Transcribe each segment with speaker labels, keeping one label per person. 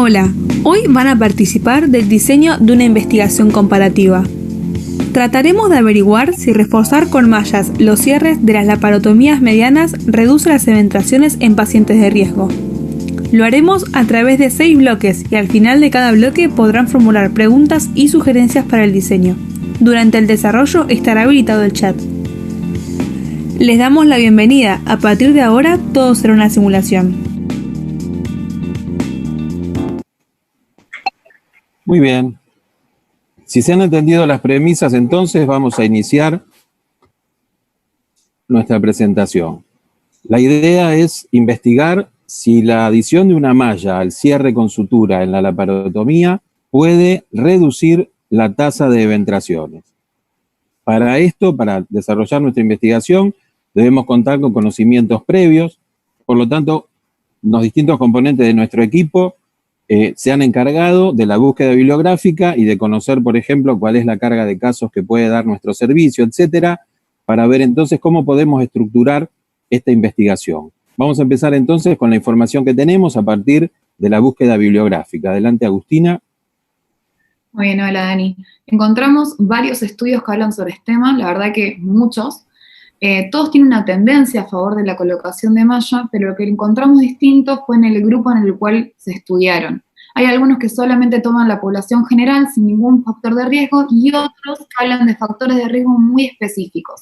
Speaker 1: Hola, hoy van a participar del diseño de una investigación comparativa. Trataremos de averiguar si reforzar con mallas los cierres de las laparotomías medianas reduce las eventraciones en pacientes de riesgo. Lo haremos a través de 6 bloques y al final de cada bloque podrán formular preguntas y sugerencias para el diseño. Durante el desarrollo estará habilitado el chat. Les damos la bienvenida. A partir de ahora todo será una simulación.
Speaker 2: Muy bien. Si se han entendido las premisas, entonces vamos a iniciar nuestra presentación. La idea es investigar si la adición de una malla al cierre con sutura en la laparotomía puede reducir la tasa de eventraciones. Para esto, para desarrollar nuestra investigación, debemos contar con conocimientos previos. Por lo tanto, los distintos componentes de nuestro equipo se han encargado de la búsqueda bibliográfica y de conocer, por ejemplo, cuál es la carga de casos que puede dar nuestro servicio, etcétera, para ver entonces cómo podemos estructurar esta investigación. Vamos a empezar entonces con la información que tenemos a partir de la búsqueda bibliográfica. Adelante, Agustina.
Speaker 3: Muy bien, hola Dani. Encontramos varios estudios que hablan sobre este tema, la verdad que muchos. Todos tienen una tendencia a favor de la colocación de malla, pero lo que encontramos distinto fue en el grupo en el cual se estudiaron. Hay algunos que solamente toman la población general sin ningún factor de riesgo y otros que hablan de factores de riesgo muy específicos,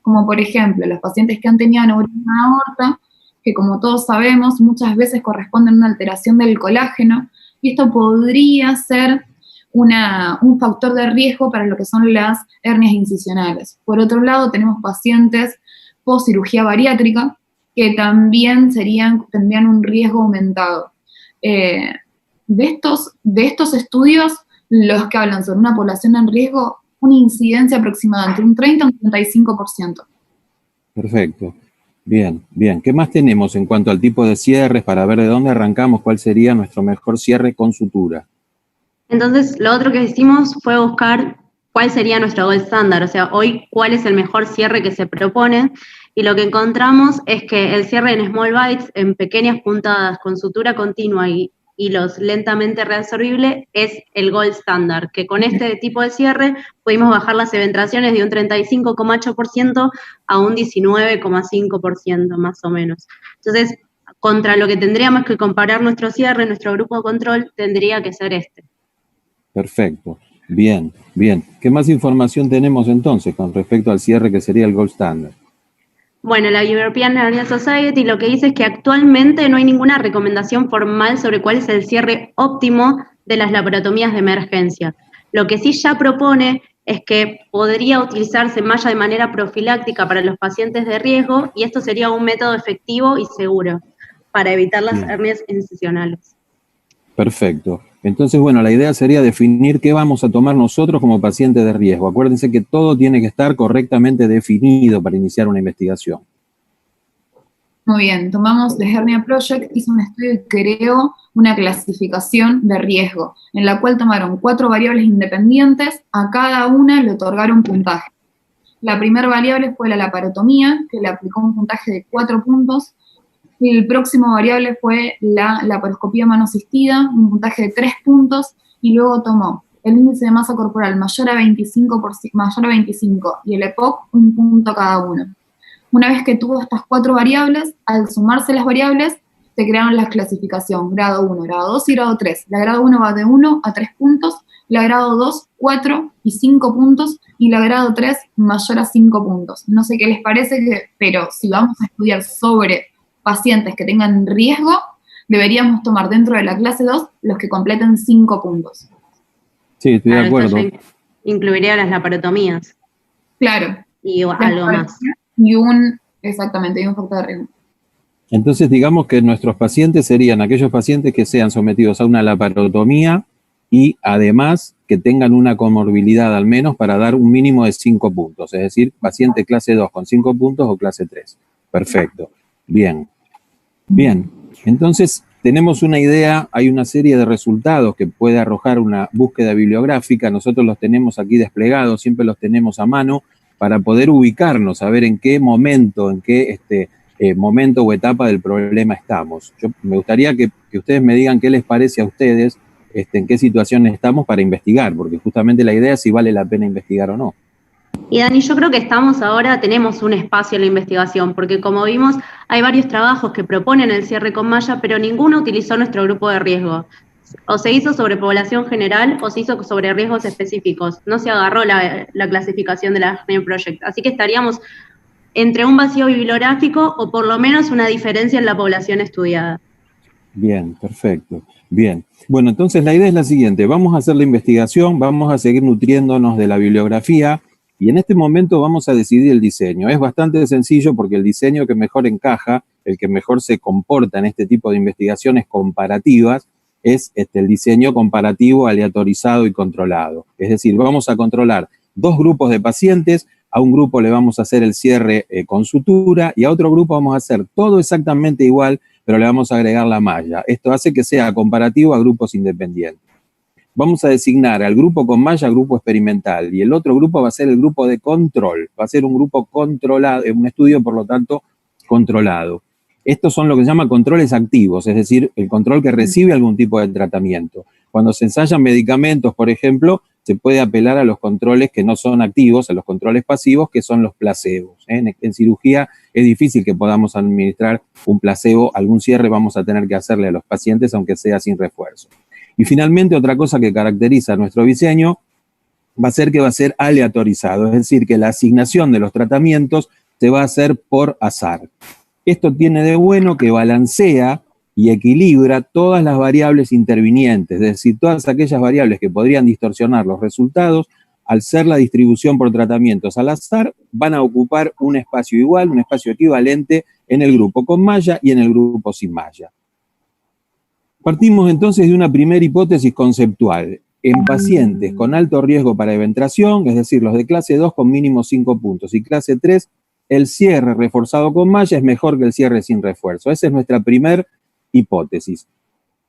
Speaker 3: como por ejemplo los pacientes que han tenido aneurisma de aorta, que como todos sabemos muchas veces corresponden a una alteración del colágeno, y esto podría ser un factor de riesgo para lo que son las hernias incisionales. Por otro lado, tenemos pacientes post cirugía bariátrica que también tendrían un riesgo aumentado. De estos estudios, los que hablan sobre una población en riesgo, una incidencia aproximada entre un 30 y un 35%.
Speaker 2: Perfecto. Bien, bien. ¿Qué más tenemos en cuanto al tipo de cierres para ver de dónde arrancamos, cuál sería nuestro mejor cierre con sutura?
Speaker 4: Entonces, lo otro que hicimos fue buscar cuál sería nuestro gold standard, o sea, hoy cuál es el mejor cierre que se propone, y lo que encontramos es que el cierre en small bites, en pequeñas puntadas con sutura continua y hilos lentamente reabsorbible, es el gold standard, que con este tipo de cierre pudimos bajar las eventraciones de un 35,8% a un 19,5% más o menos. Entonces, contra lo que tendríamos que comparar nuestro cierre, nuestro grupo de control, tendría que ser este.
Speaker 2: Perfecto. Bien, bien. ¿Qué más información tenemos entonces con respecto al cierre que sería el gold standard?
Speaker 4: Bueno, la European Hernia Society lo que dice es que actualmente no hay ninguna recomendación formal sobre cuál es el cierre óptimo de las laparotomías de emergencia. Lo que sí ya propone es que podría utilizarse malla de manera profiláctica para los pacientes de riesgo, y esto sería un método efectivo y seguro para evitar las hernias incisionales.
Speaker 2: Perfecto. Entonces, bueno, la idea sería definir qué vamos a tomar nosotros como pacientes de riesgo. Acuérdense que todo tiene que estar correctamente definido para iniciar una investigación.
Speaker 3: Muy bien, tomamos The Hernia Project, hizo un estudio y creó una clasificación de riesgo, en la cual tomaron 4 variables independientes, a cada una le otorgaron puntaje. La primera variable fue la laparotomía, que le aplicó un puntaje de 4 puntos. El próximo variable fue la laparoscopía mano asistida, un puntaje de 3 puntos, y luego tomó el índice de masa corporal mayor a 25 y el EPOC, un punto cada uno. Una vez que tuvo estas 4 variables, al sumarse las variables, se crearon la clasificación, grado 1, grado 2 y grado 3. La grado 1 va de 1 a 3 puntos, la grado 2, 4 y 5 puntos, y la grado 3, mayor a 5 puntos. No sé qué les parece, pero si vamos a estudiar sobre pacientes que tengan riesgo, deberíamos tomar dentro de la clase 2 los que completen 5 puntos.
Speaker 2: Sí, estoy de acuerdo.
Speaker 4: Esto ya incluiría las laparotomías.
Speaker 3: Claro.
Speaker 4: Y algo más.
Speaker 3: Y un factor de riesgo.
Speaker 2: Entonces, digamos que nuestros pacientes serían aquellos pacientes que sean sometidos a una laparotomía y además que tengan una comorbilidad al menos para dar un mínimo de 5 puntos, es decir, paciente clase 2 con 5 puntos o clase 3. Perfecto. Bien. Bien. Entonces, tenemos una idea, hay una serie de resultados que puede arrojar una búsqueda bibliográfica. Nosotros los tenemos aquí desplegados, siempre los tenemos a mano para poder ubicarnos, a ver en qué momento, en qué momento o etapa del problema estamos. Me gustaría que ustedes me digan qué les parece a ustedes, en qué situación estamos para investigar, porque justamente la idea es si vale la pena investigar o no.
Speaker 4: Y Dani, yo creo que tenemos un espacio en la investigación, porque como vimos, hay varios trabajos que proponen el cierre con malla, pero ninguno utilizó nuestro grupo de riesgo. O se hizo sobre población general o se hizo sobre riesgos específicos. No se agarró la clasificación de la Hernia Project. Así que estaríamos entre un vacío bibliográfico o por lo menos una diferencia en la población estudiada.
Speaker 2: Bien, perfecto. Bien. Bueno, entonces la idea es la siguiente. Vamos a hacer la investigación, vamos a seguir nutriéndonos de la bibliografía y en este momento vamos a decidir el diseño. Es bastante sencillo porque el diseño que mejor encaja, el que mejor se comporta en este tipo de investigaciones comparativas, es el diseño comparativo, aleatorizado y controlado. Es decir, vamos a controlar 2 grupos de pacientes. A un grupo le vamos a hacer el cierre con sutura y a otro grupo vamos a hacer todo exactamente igual, pero le vamos a agregar la malla. Esto hace que sea comparativo a grupos independientes. Vamos a designar al grupo con malla grupo experimental y el otro grupo va a ser el grupo de control. Va a ser un grupo controlado, un estudio por lo tanto controlado. Estos son lo que se llama controles activos, es decir, el control que recibe algún tipo de tratamiento. Cuando se ensayan medicamentos, por ejemplo, se puede apelar a los controles que no son activos, a los controles pasivos, que son los placebos. En cirugía es difícil que podamos administrar un placebo, algún cierre vamos a tener que hacerle a los pacientes, aunque sea sin refuerzo. Y finalmente, otra cosa que caracteriza nuestro diseño va a ser que va a ser aleatorizado, es decir, que la asignación de los tratamientos se va a hacer por azar. Esto tiene de bueno que balancea y equilibra todas las variables intervinientes, es decir, todas aquellas variables que podrían distorsionar los resultados, al ser la distribución por tratamientos al azar, van a ocupar un espacio igual, un espacio equivalente en el grupo con malla y en el grupo sin malla. Partimos entonces de una primera hipótesis conceptual. En pacientes con alto riesgo para eventración, es decir, los de clase 2 con mínimo 5 puntos y clase 3, el cierre reforzado con malla es mejor que el cierre sin refuerzo. Esa es nuestra primera hipótesis.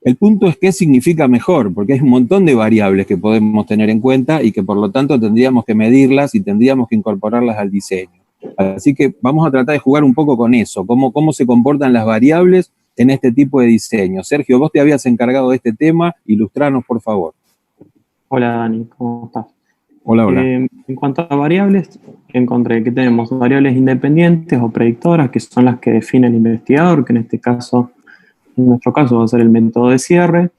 Speaker 2: El punto es qué significa mejor, porque hay un montón de variables que podemos tener en cuenta y que por lo tanto tendríamos que medirlas y tendríamos que incorporarlas al diseño. Así que vamos a tratar de jugar un poco con eso, cómo se comportan las variables en este tipo de diseño. Sergio, vos te habías encargado de este tema, ilustranos por favor.
Speaker 5: Hola Dani, ¿cómo estás?
Speaker 2: Hola, hola.
Speaker 5: En cuanto a variables, encontré que tenemos variables independientes o predictoras, que son las que define el investigador, que en nuestro caso va a ser el método de cierre,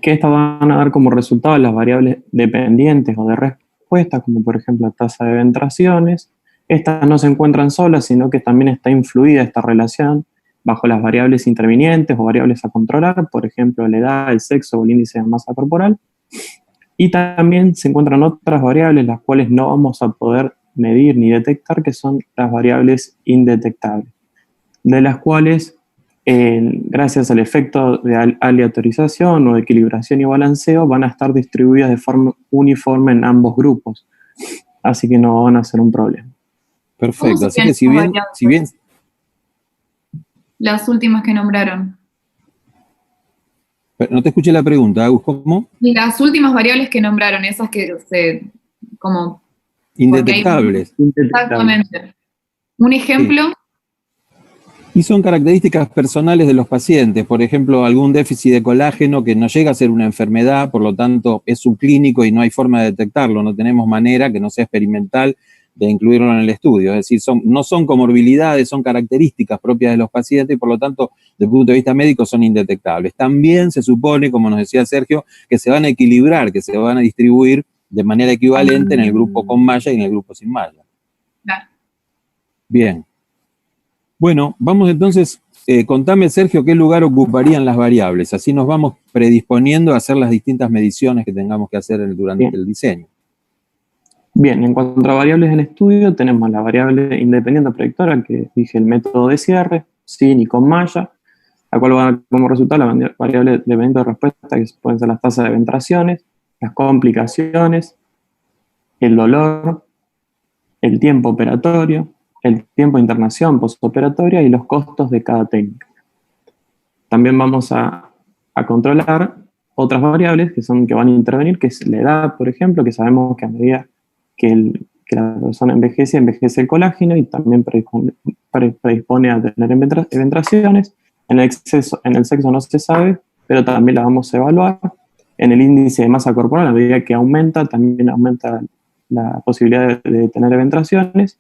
Speaker 5: que estas van a dar como resultado las variables dependientes o de respuesta, como por ejemplo la tasa de eventraciones. Estas no se encuentran solas, sino que también está influida esta relación bajo las variables intervinientes o variables a controlar, por ejemplo la edad, el sexo o el índice de masa corporal. Y también se encuentran otras variables las cuales no vamos a poder medir ni detectar, que son las variables indetectables, de las cuales, gracias al efecto de aleatorización o de equilibración y balanceo, van a estar distribuidas de forma uniforme en ambos grupos. Así que no van a ser un problema.
Speaker 2: Perfecto, así que si bien...
Speaker 3: Las últimas que nombraron.
Speaker 2: No te escuché la pregunta, Agus, ¿cómo?
Speaker 3: Las últimas variables que nombraron, esas que como...
Speaker 2: Indetectables.
Speaker 3: Exactamente. ¿Un ejemplo?
Speaker 2: Sí. Y son características personales de los pacientes, por ejemplo, algún déficit de colágeno que no llega a ser una enfermedad, por lo tanto es subclínico y no hay forma de detectarlo, no tenemos manera que no sea experimental de incluirlo en el estudio, es decir, no son comorbilidades, son características propias de los pacientes y por lo tanto, desde el punto de vista médico, son indetectables. También se supone, como nos decía Sergio, que se van a equilibrar, que se van a distribuir de manera equivalente en el grupo con malla y en el grupo sin malla.
Speaker 3: Claro.
Speaker 2: Bien. Bueno, vamos entonces, contame Sergio qué lugar ocuparían las variables, así nos vamos predisponiendo a hacer las distintas mediciones que tengamos que hacer durante el diseño.
Speaker 5: Bien, en cuanto a variables del estudio, tenemos la variable independiente predictora, que dije el método de cierre, sin y con malla, la cual va a dar como resultado la variable dependiente de respuesta, que pueden ser las tasas de eventraciones, las complicaciones, el dolor, el tiempo operatorio, el tiempo de internación postoperatoria y los costos de cada técnica. También vamos a controlar otras variables que van a intervenir, que es la edad, por ejemplo, que sabemos que a medida que que la persona envejece el colágeno y también predispone a tener eventraciones. En el sexo no se sabe, pero también la vamos a evaluar. En el índice de masa corporal, a medida que aumenta, también aumenta la posibilidad de tener eventraciones.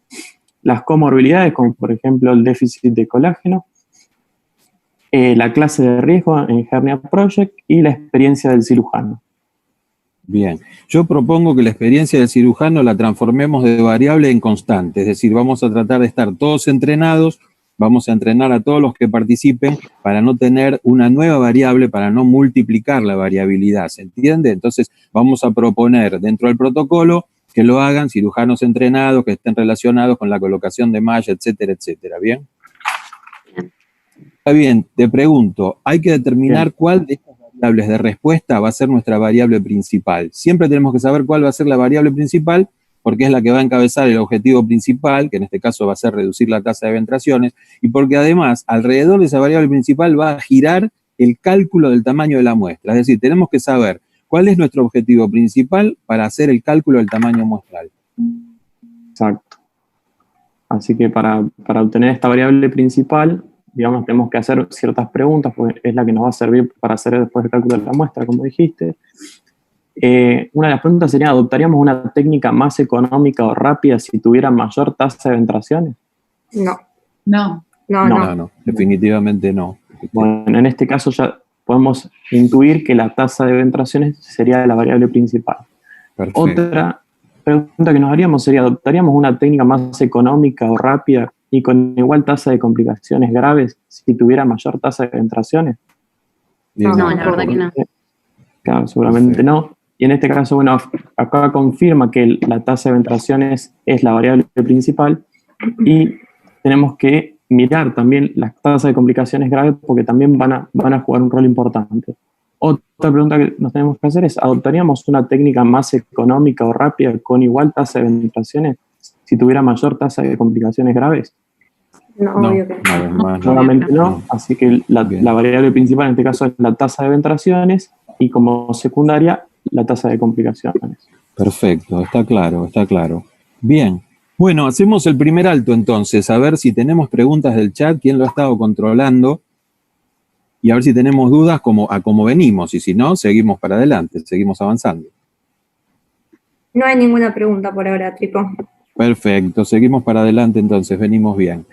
Speaker 5: Las comorbilidades, como por ejemplo el déficit de colágeno, la clase de riesgo en Hernia Project y la experiencia del cirujano.
Speaker 2: Bien, yo propongo que la experiencia del cirujano la transformemos de variable en constante, es decir, vamos a tratar de estar todos entrenados, vamos a entrenar a todos los que participen para no tener una nueva variable, para no multiplicar la variabilidad, ¿se entiende? Entonces vamos a proponer dentro del protocolo que lo hagan cirujanos entrenados, que estén relacionados con la colocación de malla, etcétera, etcétera, ¿bien? Está bien, te pregunto, hay que determinar cuál de estas variables de respuesta va a ser nuestra variable principal. Siempre tenemos que saber cuál va a ser la variable principal, porque es la que va a encabezar el objetivo principal, que en este caso va a ser reducir la tasa de eventraciones, y porque además, alrededor de esa variable principal va a girar el cálculo del tamaño de la muestra. Es decir, tenemos que saber cuál es nuestro objetivo principal para hacer el cálculo del tamaño muestral.
Speaker 5: Exacto. Así que para obtener esta variable principal, digamos, tenemos que hacer ciertas preguntas, porque es la que nos va a servir para hacer después el cálculo de la muestra, como dijiste. Una de las preguntas sería, ¿adoptaríamos una técnica más económica o rápida si tuviera mayor tasa de eventraciones?
Speaker 3: No.
Speaker 2: No, definitivamente no.
Speaker 5: Bueno, en este caso ya podemos intuir que la tasa de eventraciones sería la variable principal.
Speaker 2: Perfecto.
Speaker 5: Otra pregunta que nos haríamos sería, ¿adoptaríamos una técnica más económica o rápida y con igual tasa de complicaciones graves si tuviera mayor tasa de eventraciones?
Speaker 4: No, la verdad que no.
Speaker 5: Claro, seguramente no. Y en este caso, bueno, acá confirma que la tasa de eventraciones es la variable principal y tenemos que mirar también las tasas de complicaciones graves porque también van a jugar un rol importante. Otra pregunta que nos tenemos que hacer es, ¿adoptaríamos una técnica más económica o rápida con igual tasa de eventraciones si tuviera mayor tasa de complicaciones graves?
Speaker 6: No, obvio que no.
Speaker 5: Nuevamente no, así que la variable principal en este caso es la tasa de eventraciones y como secundaria la tasa de complicaciones.
Speaker 2: Perfecto, está claro, está claro. Bien, bueno, hacemos el primer alto entonces, a ver si tenemos preguntas del chat, quién lo ha estado controlando, y a ver si tenemos dudas a cómo venimos, y si no, seguimos para adelante, seguimos avanzando.
Speaker 6: No hay ninguna pregunta por ahora, Tripo.
Speaker 2: Perfecto, seguimos para adelante entonces, venimos bien.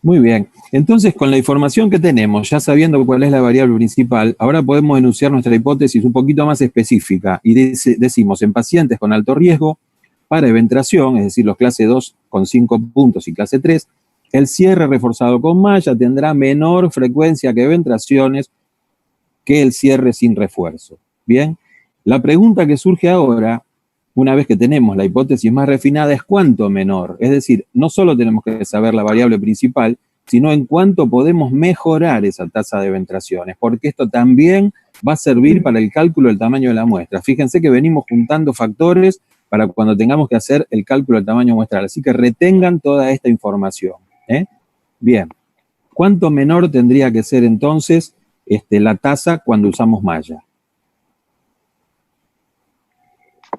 Speaker 2: Muy bien, entonces con la información que tenemos, ya sabiendo cuál es la variable principal, ahora podemos enunciar nuestra hipótesis un poquito más específica y decimos en pacientes con alto riesgo para eventración, es decir, los clase 2 con 5 puntos y clase 3, el cierre reforzado con malla tendrá menor frecuencia que eventraciones que el cierre sin refuerzo. Bien, la pregunta que surge ahora, una vez que tenemos la hipótesis más refinada, es cuánto menor. Es decir, no solo tenemos que saber la variable principal, sino en cuánto podemos mejorar esa tasa de eventraciones, porque esto también va a servir para el cálculo del tamaño de la muestra. Fíjense que venimos juntando factores para cuando tengamos que hacer el cálculo del tamaño muestral, así que retengan toda esta información. Bien, ¿cuánto menor tendría que ser entonces la tasa cuando usamos malla?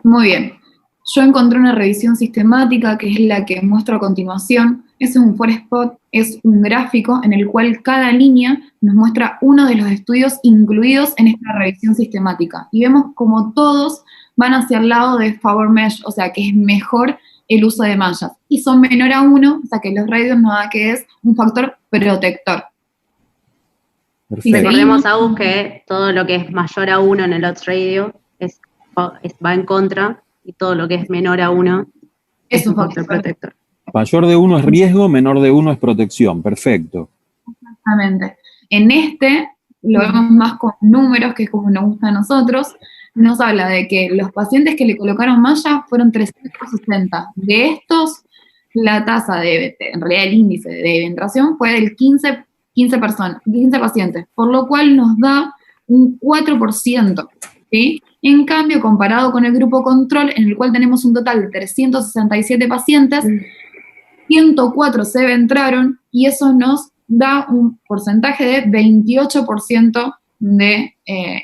Speaker 3: Muy bien. Yo encontré una revisión sistemática que es la que muestro a continuación. Es un 4spot, es un gráfico en el cual cada línea nos muestra uno de los estudios incluidos en esta revisión sistemática. Y vemos como todos van hacia el lado de favor mesh, o sea que es mejor el uso de mallas. Y son menor a 1, o sea que los radios nos da que es un factor protector.
Speaker 2: Perfecto.
Speaker 4: Recordemos, Agus, que todo lo que es mayor a 1 en el odds radio va en contra, y todo lo que es menor a 1 es un factor protector.
Speaker 2: Mayor de 1 es riesgo, menor de 1 es protección. Perfecto.
Speaker 3: Exactamente. En lo vemos más con números, que es como nos gusta a nosotros. Nos habla de que los pacientes que le colocaron malla fueron 360. De estos, la tasa en realidad el índice de eventración fue del 15 pacientes, por lo cual nos da un 4%. ¿Sí? En cambio, comparado con el grupo control, en el cual tenemos un total de 367 pacientes, 104 se eventraron y eso nos da un porcentaje de 28% de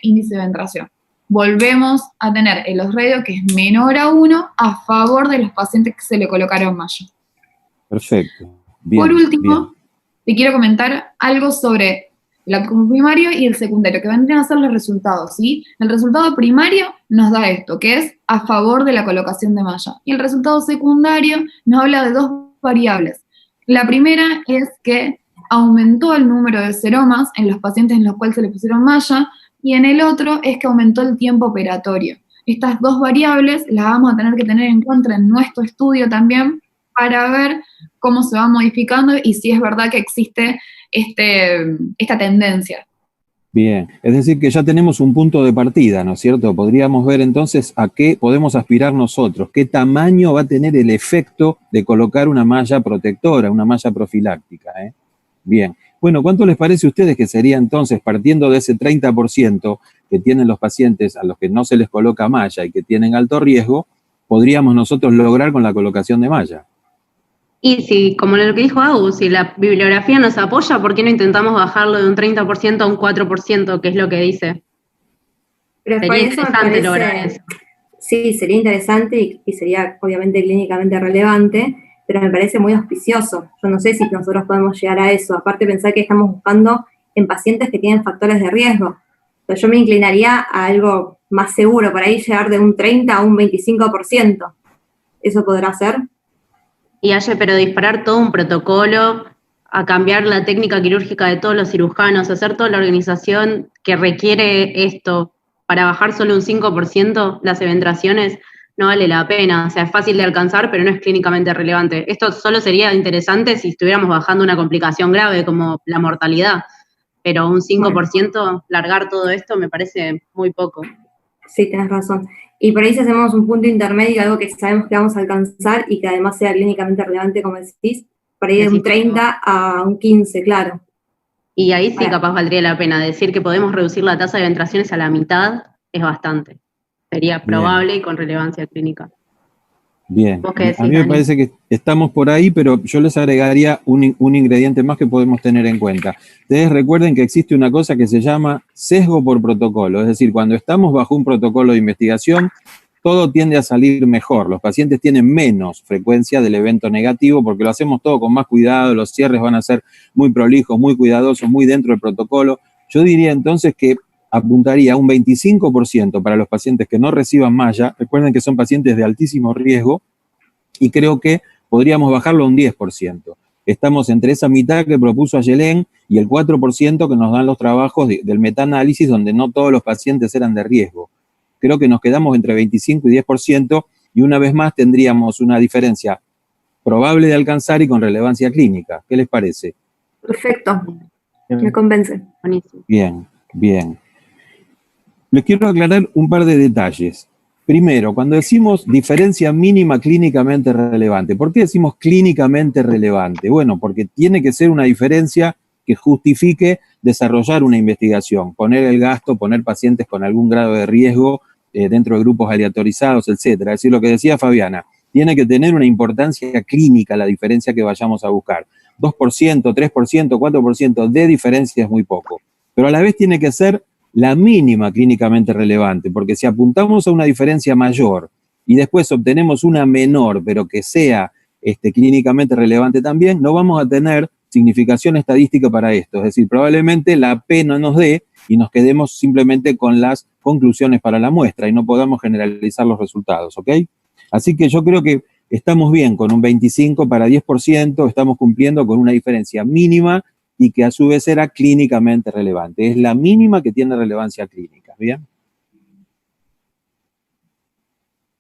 Speaker 3: índice de eventración. volvemos a tener el odds ratio que es menor a 1 a favor de los pacientes que se le colocaron malla.
Speaker 2: Perfecto. Bien,
Speaker 3: Por último,
Speaker 2: bien.
Speaker 3: te quiero comentar algo sobre el outcome primario y el secundario, que vendrían a ser los resultados, ¿sí? El resultado primario nos da esto, que es a favor de la colocación de malla. Y el resultado secundario nos habla de dos variables. La primera es que aumentó el número de seromas en los pacientes en los cuales se le pusieron malla, y en el otro es que aumentó el tiempo operatorio. Estas dos variables las vamos a tener que tener en cuenta en nuestro estudio también para ver cómo se va modificando y si es verdad que existe esta tendencia.
Speaker 2: Bien, es decir que ya tenemos un punto de partida, ¿no es cierto? Podríamos ver entonces a qué podemos aspirar nosotros, qué tamaño va a tener el efecto de colocar una malla protectora, una malla profiláctica, ¿eh? Bien, bueno, ¿cuánto les parece a ustedes que sería entonces, partiendo de ese 30% que tienen los pacientes a los que no se les coloca malla y que tienen alto riesgo, podríamos nosotros lograr con la colocación de malla?
Speaker 4: Y si, como lo que dijo Agus, si la bibliografía nos apoya, ¿por qué no intentamos bajarlo de un 30% a un 4%, que es lo que dice?
Speaker 6: Pero
Speaker 4: Sería
Speaker 6: por eso me
Speaker 4: interesante
Speaker 6: parece-
Speaker 4: lograr eso.
Speaker 6: Sí, sería interesante y sería obviamente clínicamente relevante, pero me parece muy auspicioso. Yo no sé si nosotros podemos llegar a eso. Aparte, pensar que estamos buscando en pacientes que tienen factores de riesgo. Entonces, yo me inclinaría a algo más seguro, por ahí llegar de un 30 a un 25%. ¿Eso podrá ser?
Speaker 4: Y pero disparar todo un protocolo, a cambiar la técnica quirúrgica de todos los cirujanos, hacer toda la organización que requiere esto para bajar solo un 5% las eventraciones, no vale la pena. O sea, es fácil de alcanzar, pero no es clínicamente relevante. Esto solo sería interesante si estuviéramos bajando una complicación grave como la mortalidad, pero un 5%, largar todo esto me parece muy poco.
Speaker 6: Sí, tenés razón. Y por ahí si hacemos un punto intermedio, algo que sabemos que vamos a alcanzar y que además sea clínicamente relevante, como decís, por ahí de un 30 a un 15, claro.
Speaker 4: Y ahí sí
Speaker 6: Ahora.
Speaker 4: capaz valdría la pena. Decir que podemos reducir la tasa de eventraciones a la mitad es bastante. Sería probable y con relevancia clínica.
Speaker 2: Bien,
Speaker 4: ¿Vos qué decís,
Speaker 2: a mí me
Speaker 4: Dani?
Speaker 2: parece que estamos por ahí, pero yo les agregaría un ingrediente más que podemos tener en cuenta. Ustedes recuerden que existe una cosa que se llama sesgo por protocolo, es decir, cuando estamos bajo un protocolo de investigación, todo tiende a salir mejor. Los pacientes tienen menos frecuencia del evento negativo porque lo hacemos todo con más cuidado, los cierres van a ser muy prolijos, muy cuidadosos, muy dentro del protocolo. Yo diría entonces que apuntaría a un 25% para los pacientes que no reciban malla. Recuerden que son pacientes de altísimo riesgo y creo que podríamos bajarlo a un 10%. Estamos entre esa mitad que propuso Ayelén y el 4% que nos dan los trabajos del metaanálisis donde no todos los pacientes eran de riesgo. Creo que nos quedamos entre 25 y 10% y una vez más tendríamos una diferencia probable de alcanzar y con relevancia clínica. ¿Qué les parece?
Speaker 6: Perfecto, me convence.
Speaker 4: Buenísimo.
Speaker 2: Bien, bien. Les quiero aclarar un par de detalles. Primero, cuando decimos diferencia mínima clínicamente relevante, ¿por qué decimos clínicamente relevante? Bueno, porque tiene que ser una diferencia que justifique desarrollar una investigación, poner el gasto, poner pacientes con algún grado de riesgo dentro de grupos aleatorizados, etcétera. Es decir, lo que decía Fabiana, tiene que tener una importancia clínica la diferencia que vayamos a buscar. 2%, 3%, 4% de diferencia es muy poco, pero a la vez tiene que ser la mínima clínicamente relevante, porque si apuntamos a una diferencia mayor y después obtenemos una menor, pero que sea clínicamente relevante también, no vamos a tener significación estadística para esto. Es decir, probablemente la P no nos dé y nos quedemos simplemente con las conclusiones para la muestra y no podamos generalizar los resultados, ¿ok? Así que yo creo que estamos bien con un 25 para 10%, estamos cumpliendo con una diferencia mínima y que a su vez era clínicamente relevante. Es la mínima que tiene relevancia clínica, ¿bien?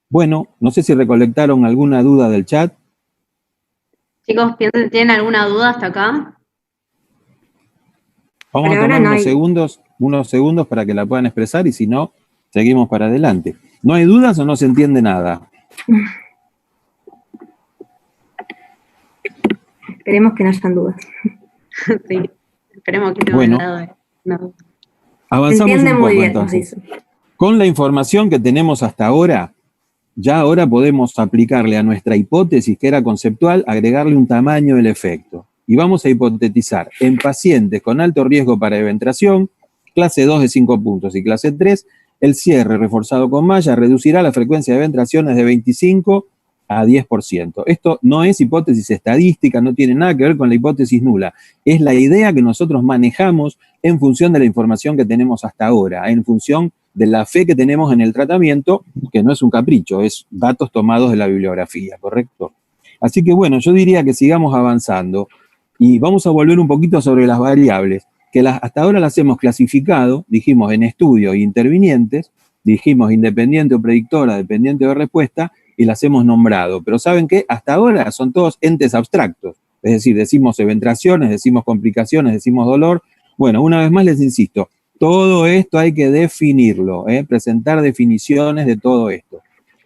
Speaker 2: Bueno, no sé si recolectaron alguna duda del chat.
Speaker 4: Chicos, ¿tienen alguna duda hasta acá?
Speaker 2: Vamos a tomar unos segundos para que la puedan expresar y si no, seguimos para adelante. ¿No hay dudas o no se entiende nada?
Speaker 6: Esperemos que no hayan dudas.
Speaker 4: Sí, esperemos que no
Speaker 2: Bueno,
Speaker 4: no.
Speaker 2: avanzamos un poco
Speaker 6: muy bien,
Speaker 2: entonces. Con la información que tenemos hasta ahora, ya ahora podemos aplicarle a nuestra hipótesis, que era conceptual, agregarle un tamaño del efecto. Y vamos a hipotetizar en pacientes con alto riesgo para eventración, clase 2 de 5 puntos y clase 3, el cierre reforzado con malla reducirá la frecuencia de ventraciones de 25 a 10%. Esto no es hipótesis estadística, no tiene nada que ver con la hipótesis nula. Es la idea que nosotros manejamos en función de la información que tenemos hasta ahora, en función de la fe que tenemos en el tratamiento, que no es un capricho, es datos tomados de la bibliografía, ¿correcto? Así que bueno, yo diría que sigamos avanzando y vamos a volver un poquito sobre las variables, que hasta ahora las hemos clasificado, dijimos en estudio e intervinientes, dijimos independiente o predictora, dependiente de respuesta, y las hemos nombrado. Pero ¿saben qué? Hasta ahora son todos entes abstractos. Es decir, decimos eventraciones, decimos complicaciones, decimos dolor. Bueno, una vez más les insisto, todo esto hay que definirlo, presentar definiciones de todo esto.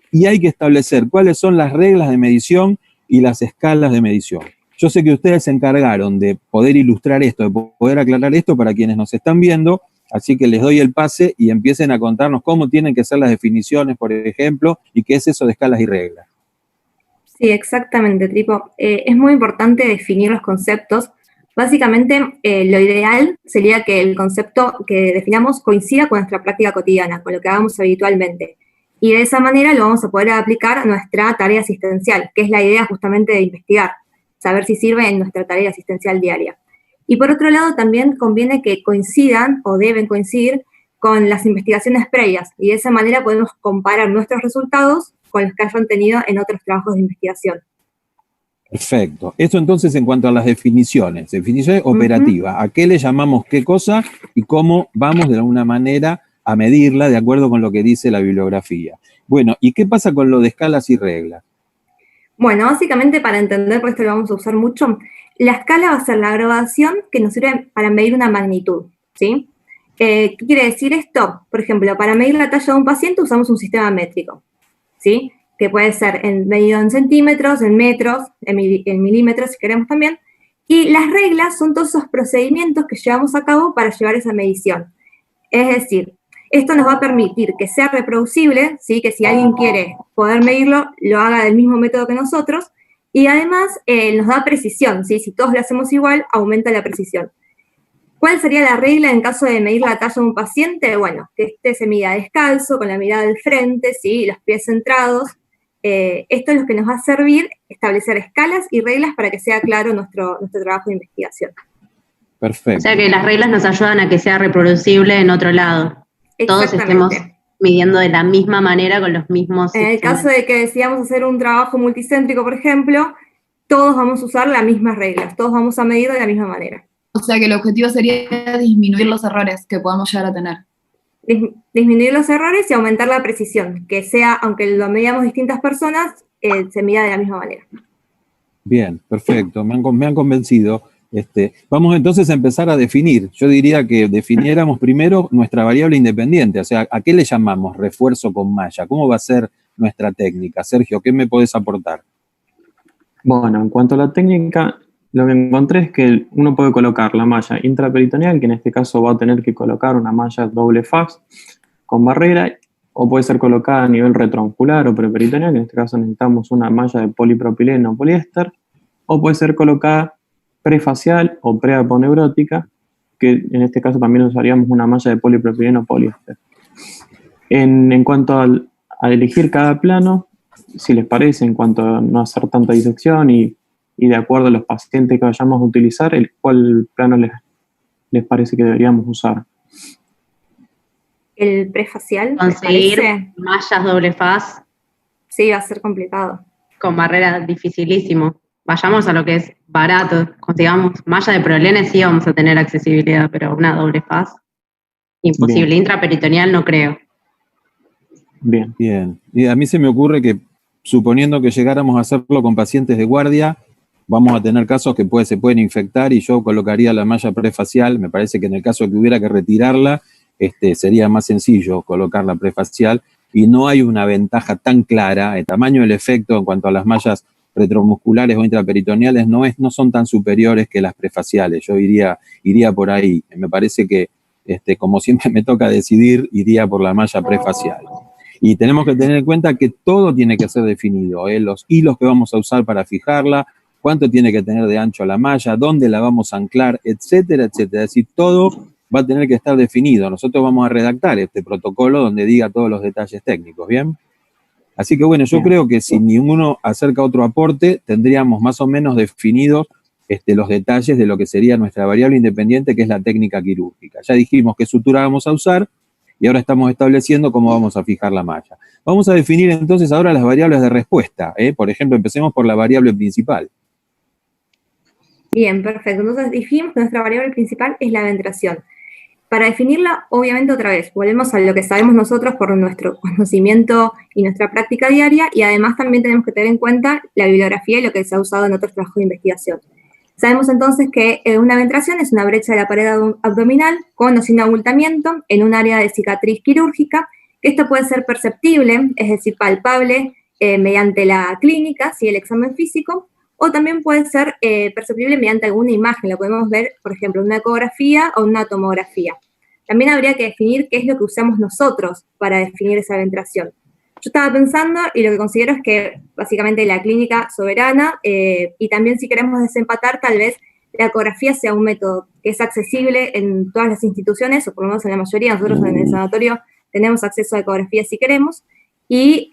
Speaker 2: Y hay que establecer cuáles son las reglas de medición y las escalas de medición. Yo sé que ustedes se encargaron de poder ilustrar esto, de poder aclarar esto para quienes nos están viendo, así que les doy el pase y empiecen a contarnos cómo tienen que ser las definiciones, por ejemplo, y qué es eso de escalas y reglas.
Speaker 6: Sí, exactamente, Tripo. Es muy importante definir los conceptos. Básicamente, lo ideal sería que el concepto que definamos coincida con nuestra práctica cotidiana, con lo que hagamos habitualmente. Y de esa manera lo vamos a poder aplicar a nuestra tarea asistencial, que es la idea justamente de investigar, saber si sirve en nuestra tarea asistencial diaria. Y por otro lado, también conviene que coincidan o deben coincidir con las investigaciones previas, y de esa manera podemos comparar nuestros resultados con los que hayan tenido en otros trabajos de investigación.
Speaker 2: Perfecto. Esto entonces en cuanto a las definiciones operativas, ¿a qué le llamamos qué cosa y cómo vamos de alguna manera a medirla de acuerdo con lo que dice la bibliografía? Bueno, ¿y qué pasa con lo de escalas y reglas?
Speaker 6: Bueno, básicamente para entender, por esto lo vamos a usar mucho, la escala va a ser la graduación que nos sirve para medir una magnitud, ¿sí? ¿Qué quiere decir esto? Por ejemplo, para medir la talla de un paciente usamos un sistema métrico, ¿sí? Que puede ser medido en centímetros, en metros, en milímetros si queremos también. Y las reglas son todos esos procedimientos que llevamos a cabo para llevar esa medición. Es decir, esto nos va a permitir que sea reproducible, ¿sí? Que si alguien quiere poder medirlo, lo haga del mismo método que nosotros, y además nos da precisión, ¿sí? Si todos lo hacemos igual, aumenta la precisión. ¿Cuál sería la regla en caso de medir la talla de un paciente? Bueno, que se mida descalzo, con la mirada al frente, ¿sí? Los pies centrados. Esto es lo que nos va a servir establecer escalas y reglas para que sea claro nuestro trabajo de investigación.
Speaker 2: Perfecto.
Speaker 4: O sea que las reglas nos ayudan a que sea reproducible en otro lado. Todos estemos midiendo de la misma manera con los mismos...
Speaker 6: En el caso de que decidamos hacer un trabajo multicéntrico, por ejemplo, todos vamos a usar las mismas reglas, todos vamos a medir de la misma manera.
Speaker 3: O sea que el objetivo sería disminuir los errores que podamos llegar a tener.
Speaker 6: Disminuir los errores y aumentar la precisión, que sea, aunque lo medamos distintas personas, se mida de la misma manera.
Speaker 2: Bien, perfecto, me han convencido. Vamos entonces a empezar a definir. Yo diría que definiéramos primero nuestra variable independiente, o sea, ¿a qué le llamamos refuerzo con malla? ¿Cómo va a ser nuestra técnica? Sergio, ¿qué me podés aportar?
Speaker 5: Bueno, en cuanto a la técnica, lo que encontré es que uno puede colocar la malla intraperitoneal, que en este caso va a tener que colocar una malla doble faz con barrera, o puede ser colocada a nivel retromuscular o preperitoneal, que en este caso necesitamos una malla de polipropileno o poliéster, o puede ser colocada prefacial o preaponeurótica, que en este caso también usaríamos una malla de polipropileno o poliéster. En cuanto a elegir cada plano, si les parece, en cuanto a no hacer tanta disección y de acuerdo a los pacientes que vayamos a utilizar, ¿cuál plano les parece que deberíamos usar?
Speaker 6: El prefacial.
Speaker 4: Conseguir mallas doble faz.
Speaker 6: Sí, va a ser complicado.
Speaker 4: Con barrera dificilísimo. Vayamos a lo que es barato. Consigamos malla de prolene, sí vamos a tener accesibilidad, pero una doble faz, imposible. Bien. Intraperitoneal no creo.
Speaker 2: Bien. Bien. Y a mí se me ocurre que, suponiendo que llegáramos a hacerlo con pacientes de guardia, vamos a tener casos que se pueden infectar y yo colocaría la malla prefacial. Me parece que en el caso de que hubiera que retirarla, sería más sencillo colocar la prefacial y no hay una ventaja tan clara. El tamaño del efecto en cuanto a las mallas retromusculares o intraperitoneales no son tan superiores que las prefaciales. Yo iría por ahí. Me parece que, como siempre me toca decidir, iría por la malla prefacial. Y tenemos que tener en cuenta que todo tiene que ser definido, los hilos que vamos a usar para fijarla, cuánto tiene que tener de ancho la malla, dónde la vamos a anclar, etcétera, etcétera. Es decir, todo va a tener que estar definido. Nosotros vamos a redactar este protocolo donde diga todos los detalles técnicos, ¿bien? Así que bueno, yo creo que si ninguno acerca otro aporte, tendríamos más o menos definidos los detalles de lo que sería nuestra variable independiente, que es la técnica quirúrgica. Ya dijimos qué sutura vamos a usar y ahora estamos estableciendo cómo vamos a fijar la malla. Vamos a definir entonces ahora las variables de respuesta. Por ejemplo, empecemos por la variable principal.
Speaker 6: Bien, perfecto. Entonces dijimos que nuestra variable principal es la ventración. Para definirla, obviamente otra vez, volvemos a lo que sabemos nosotros por nuestro conocimiento y nuestra práctica diaria, y además también tenemos que tener en cuenta la bibliografía y lo que se ha usado en otros trabajos de investigación. Sabemos entonces que una ventración es una brecha de la pared abdominal con o sin abultamiento en un área de cicatriz quirúrgica, que esto puede ser perceptible, es decir, palpable mediante la clínica, el examen físico, o también puede ser perceptible mediante alguna imagen, lo podemos ver, por ejemplo, en una ecografía o una tomografía. También habría que definir qué es lo que usamos nosotros para definir esa ventración. Yo estaba pensando, y lo que considero es que básicamente la clínica soberana, y también si queremos desempatar, tal vez la ecografía sea un método que es accesible en todas las instituciones, o por lo menos en la mayoría. Nosotros en el sanatorio tenemos acceso a ecografía si queremos, y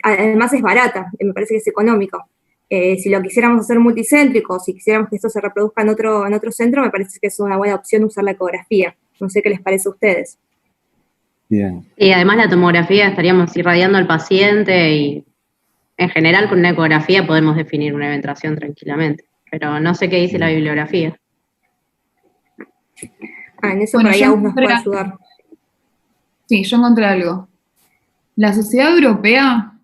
Speaker 6: además es barata, me parece que es económico. Si lo quisiéramos hacer multicéntrico, si quisiéramos que esto se reproduzca en otro centro, me parece que es una buena opción usar la ecografía. No sé qué les parece a ustedes.
Speaker 2: Bien.
Speaker 4: Y además la tomografía estaríamos irradiando al paciente y en general con una ecografía podemos definir una ventración tranquilamente. Pero no sé qué dice la bibliografía.
Speaker 6: En eso por ahí aún nos puede ayudar.
Speaker 3: Sí, yo encontré algo. La Sociedad Europea,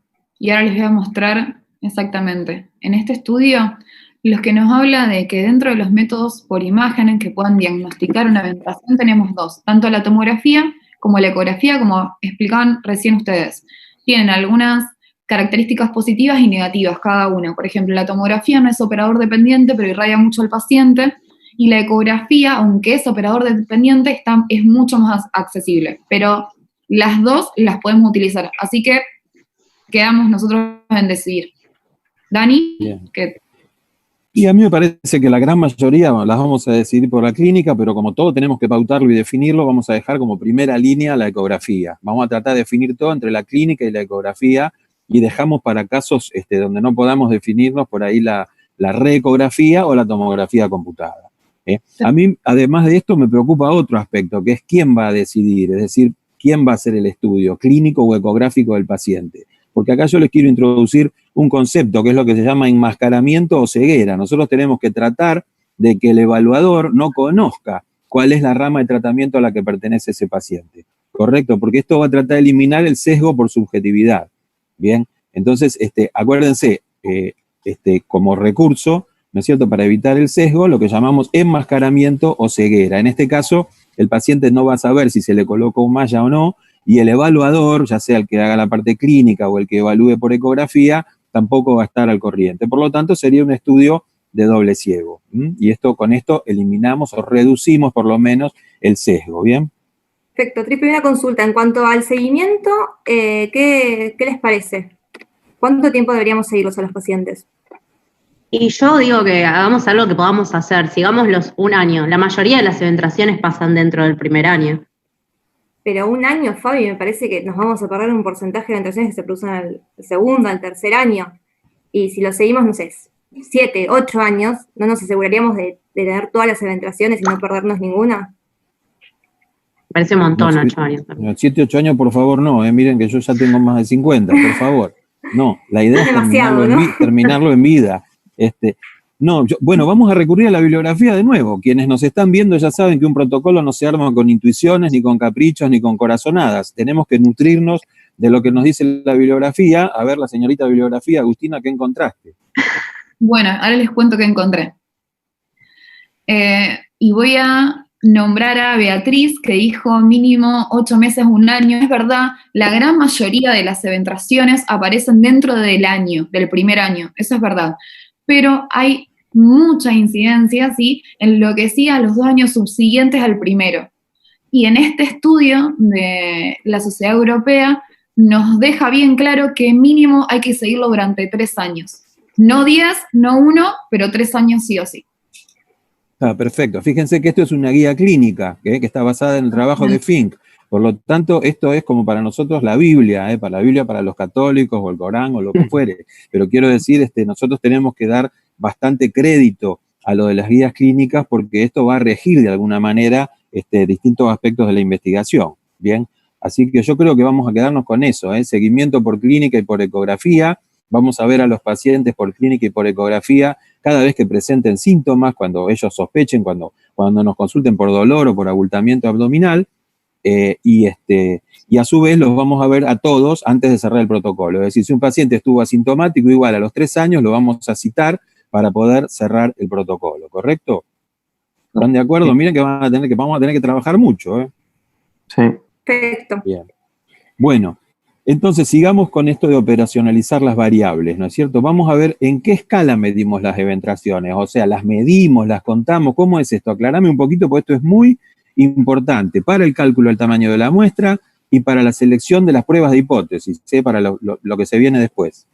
Speaker 3: y ahora les voy a mostrar exactamente, en este estudio, los que nos habla de que dentro de los métodos por imagen que puedan diagnosticar una ventración tenemos dos, tanto la tomografía como la ecografía, como explicaban recién ustedes. Tienen algunas características positivas y negativas cada una. Por ejemplo, la tomografía no es operador dependiente, pero irradia mucho al paciente, y la ecografía, aunque es operador dependiente, es mucho más accesible. Pero las dos las podemos utilizar, así que quedamos nosotros en decidir. Dani, ¿qué?
Speaker 2: Y a mí me parece que la gran mayoría las vamos a decidir por la clínica, pero como todo tenemos que pautarlo y definirlo, vamos a dejar como primera línea la ecografía. Vamos a tratar de definir todo entre la clínica y la ecografía, y dejamos para casos donde no podamos definirnos por ahí la reecografía o la tomografía computada. A mí, además de esto, me preocupa otro aspecto, que es quién va a decidir, es decir, quién va a hacer el estudio, clínico o ecográfico del paciente. Porque acá yo les quiero introducir un concepto que es lo que se llama enmascaramiento o ceguera. Nosotros tenemos que tratar de que el evaluador no conozca cuál es la rama de tratamiento a la que pertenece ese paciente. ¿Correcto? Porque esto va a tratar de eliminar el sesgo por subjetividad. Bien, entonces, acuérdense, como recurso, ¿no es cierto?, para evitar el sesgo, lo que llamamos enmascaramiento o ceguera. En este caso, el paciente no va a saber si se le coloca un malla o no, y el evaluador, ya sea el que haga la parte clínica o el que evalúe por ecografía, tampoco va a estar al corriente. Por lo tanto, sería un estudio de doble ciego. Y con esto eliminamos o reducimos por lo menos el sesgo, ¿bien?
Speaker 6: Perfecto. Primera consulta, en cuanto al seguimiento, ¿qué les parece? ¿Cuánto tiempo deberíamos seguirlos a los pacientes?
Speaker 4: Y yo digo que hagamos algo que podamos hacer, sigámoslos un año. La mayoría de las eventraciones pasan dentro del primer año.
Speaker 6: Pero un año, Fabi, me parece que nos vamos a perder un porcentaje de ventraciones que se producen al segundo, al tercer año. Y si lo seguimos, no sé, 7, 8 años, ¿no nos aseguraríamos de tener todas las eventraciones y no perdernos ninguna?
Speaker 4: Me parece un montón, 8 años.
Speaker 2: 7, 8 años, por favor, no. Miren que yo ya tengo más de 50, por favor. No, la idea es terminarlo en vida. Bueno, vamos a recurrir a la bibliografía de nuevo. Quienes nos están viendo ya saben que un protocolo no se arma con intuiciones, ni con caprichos, ni con corazonadas. Tenemos que nutrirnos de lo que nos dice la bibliografía. A ver, la señorita bibliografía, Agustina, ¿qué encontraste?
Speaker 3: Bueno, ahora les cuento qué encontré. Y voy a nombrar a Beatriz, que dijo mínimo 8 meses, un año. Es verdad, la gran mayoría de las eventraciones aparecen dentro del año, del primer año. Eso es verdad. Pero hay mucha incidencia, ¿sí?, en lo que sí a los 2 años subsiguientes al primero. Y en este estudio de la Sociedad Europea nos deja bien claro que mínimo hay que seguirlo durante 3 años. No 10, no 1, pero 3 años sí o sí.
Speaker 2: Ah, perfecto. Fíjense que esto es una guía clínica, que está basada en el trabajo de Fink. Por lo tanto, esto es como para nosotros la Biblia, para la Biblia para los católicos o el Corán o lo que fuere. Pero quiero decir, nosotros tenemos que dar bastante crédito a lo de las guías clínicas porque esto va a regir de alguna manera distintos aspectos de la investigación. Bien, así que yo creo que vamos a quedarnos con eso, seguimiento por clínica y por ecografía. Vamos a ver a los pacientes por clínica y por ecografía cada vez que presenten síntomas, cuando ellos sospechen, cuando nos consulten por dolor o por abultamiento abdominal. Y a su vez los vamos a ver a todos antes de cerrar el protocolo. Es decir, si un paciente estuvo asintomático, igual a los 3 años lo vamos a citar para poder cerrar el protocolo, ¿correcto? ¿Están de acuerdo? Miren que vamos a tener que trabajar mucho,
Speaker 5: Sí.
Speaker 6: Perfecto.
Speaker 2: Bien. Bueno, entonces sigamos con esto de operacionalizar las variables, ¿no es cierto? Vamos a ver en qué escala medimos las eventraciones, o sea, las medimos, las contamos, ¿cómo es esto? Aclarame un poquito, porque esto es muy importante para el cálculo del tamaño de la muestra y para la selección de las pruebas de hipótesis, para lo que se viene después.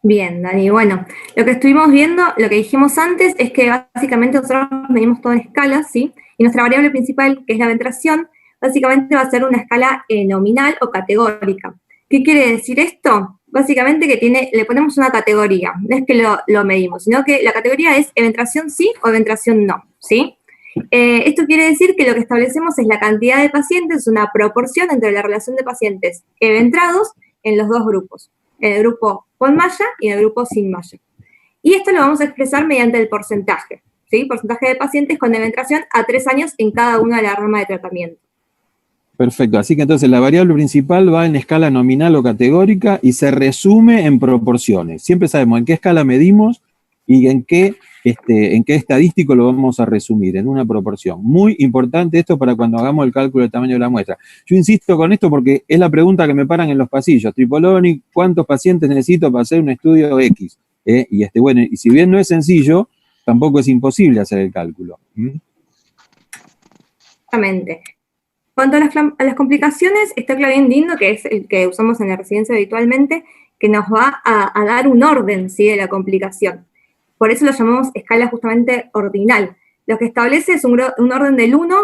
Speaker 6: Bien, Dani. Bueno, lo que estuvimos viendo, lo que dijimos antes, es que básicamente nosotros medimos todo en escalas, ¿sí? Y nuestra variable principal, que es la eventración, básicamente va a ser una escala nominal o categórica. ¿Qué quiere decir esto? Básicamente que le ponemos una categoría, no es que lo medimos, sino que la categoría es eventración sí o eventración no, ¿sí? Esto quiere decir que lo que establecemos es la cantidad de pacientes, una proporción entre la relación de pacientes eventrados en los dos grupos, en el grupo con malla y en el grupo sin malla. Y esto lo vamos a expresar mediante el porcentaje, ¿sí? Porcentaje de pacientes con eventración a 3 años en cada una de las ramas de tratamiento.
Speaker 2: Perfecto, así que entonces la variable principal va en escala nominal o categórica y se resume en proporciones. Siempre sabemos en qué escala medimos y en qué estadístico lo vamos a resumir, en una proporción. Muy importante esto para cuando hagamos el cálculo del tamaño de la muestra. Yo insisto con esto porque es la pregunta que me paran en los pasillos. Tripoloni, ¿cuántos pacientes necesito para hacer un estudio X? Bueno, y si bien no es sencillo, tampoco es imposible hacer el cálculo.
Speaker 6: Exactamente. En cuanto a las complicaciones, está Claudine Dindo, que es el que usamos en la residencia habitualmente, que nos va a dar un orden, ¿sí?, de la complicación. Por eso lo llamamos escala justamente ordinal. Lo que establece es un orden del 1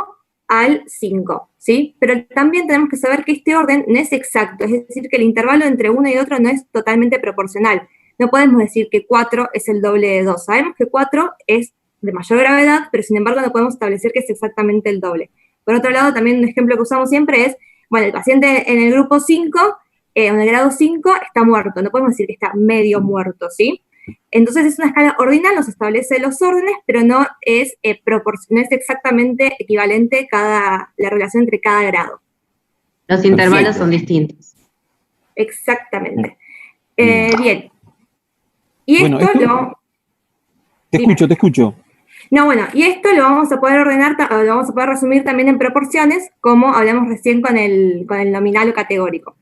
Speaker 6: al 5, ¿sí? Pero también tenemos que saber que este orden no es exacto, es decir, que el intervalo entre uno y otro no es totalmente proporcional. No podemos decir que 4 es el doble de 2. Sabemos que 4 es de mayor gravedad, pero sin embargo no podemos establecer que es exactamente el doble. Por otro lado, también un ejemplo que usamos siempre es, bueno, el paciente en el grupo 5, en el grado 5, está muerto. No podemos decir que está medio muerto, ¿sí? Entonces es una escala ordinal, nos establece los órdenes, pero no es exactamente equivalente la relación entre cada grado.
Speaker 4: Los intervalos son distintos.
Speaker 6: Exactamente. Bien. Y
Speaker 2: bueno, Te escucho.
Speaker 6: No, bueno, y esto lo vamos a poder ordenar, lo vamos a poder resumir también en proporciones, como hablamos recién con el nominal o categórico.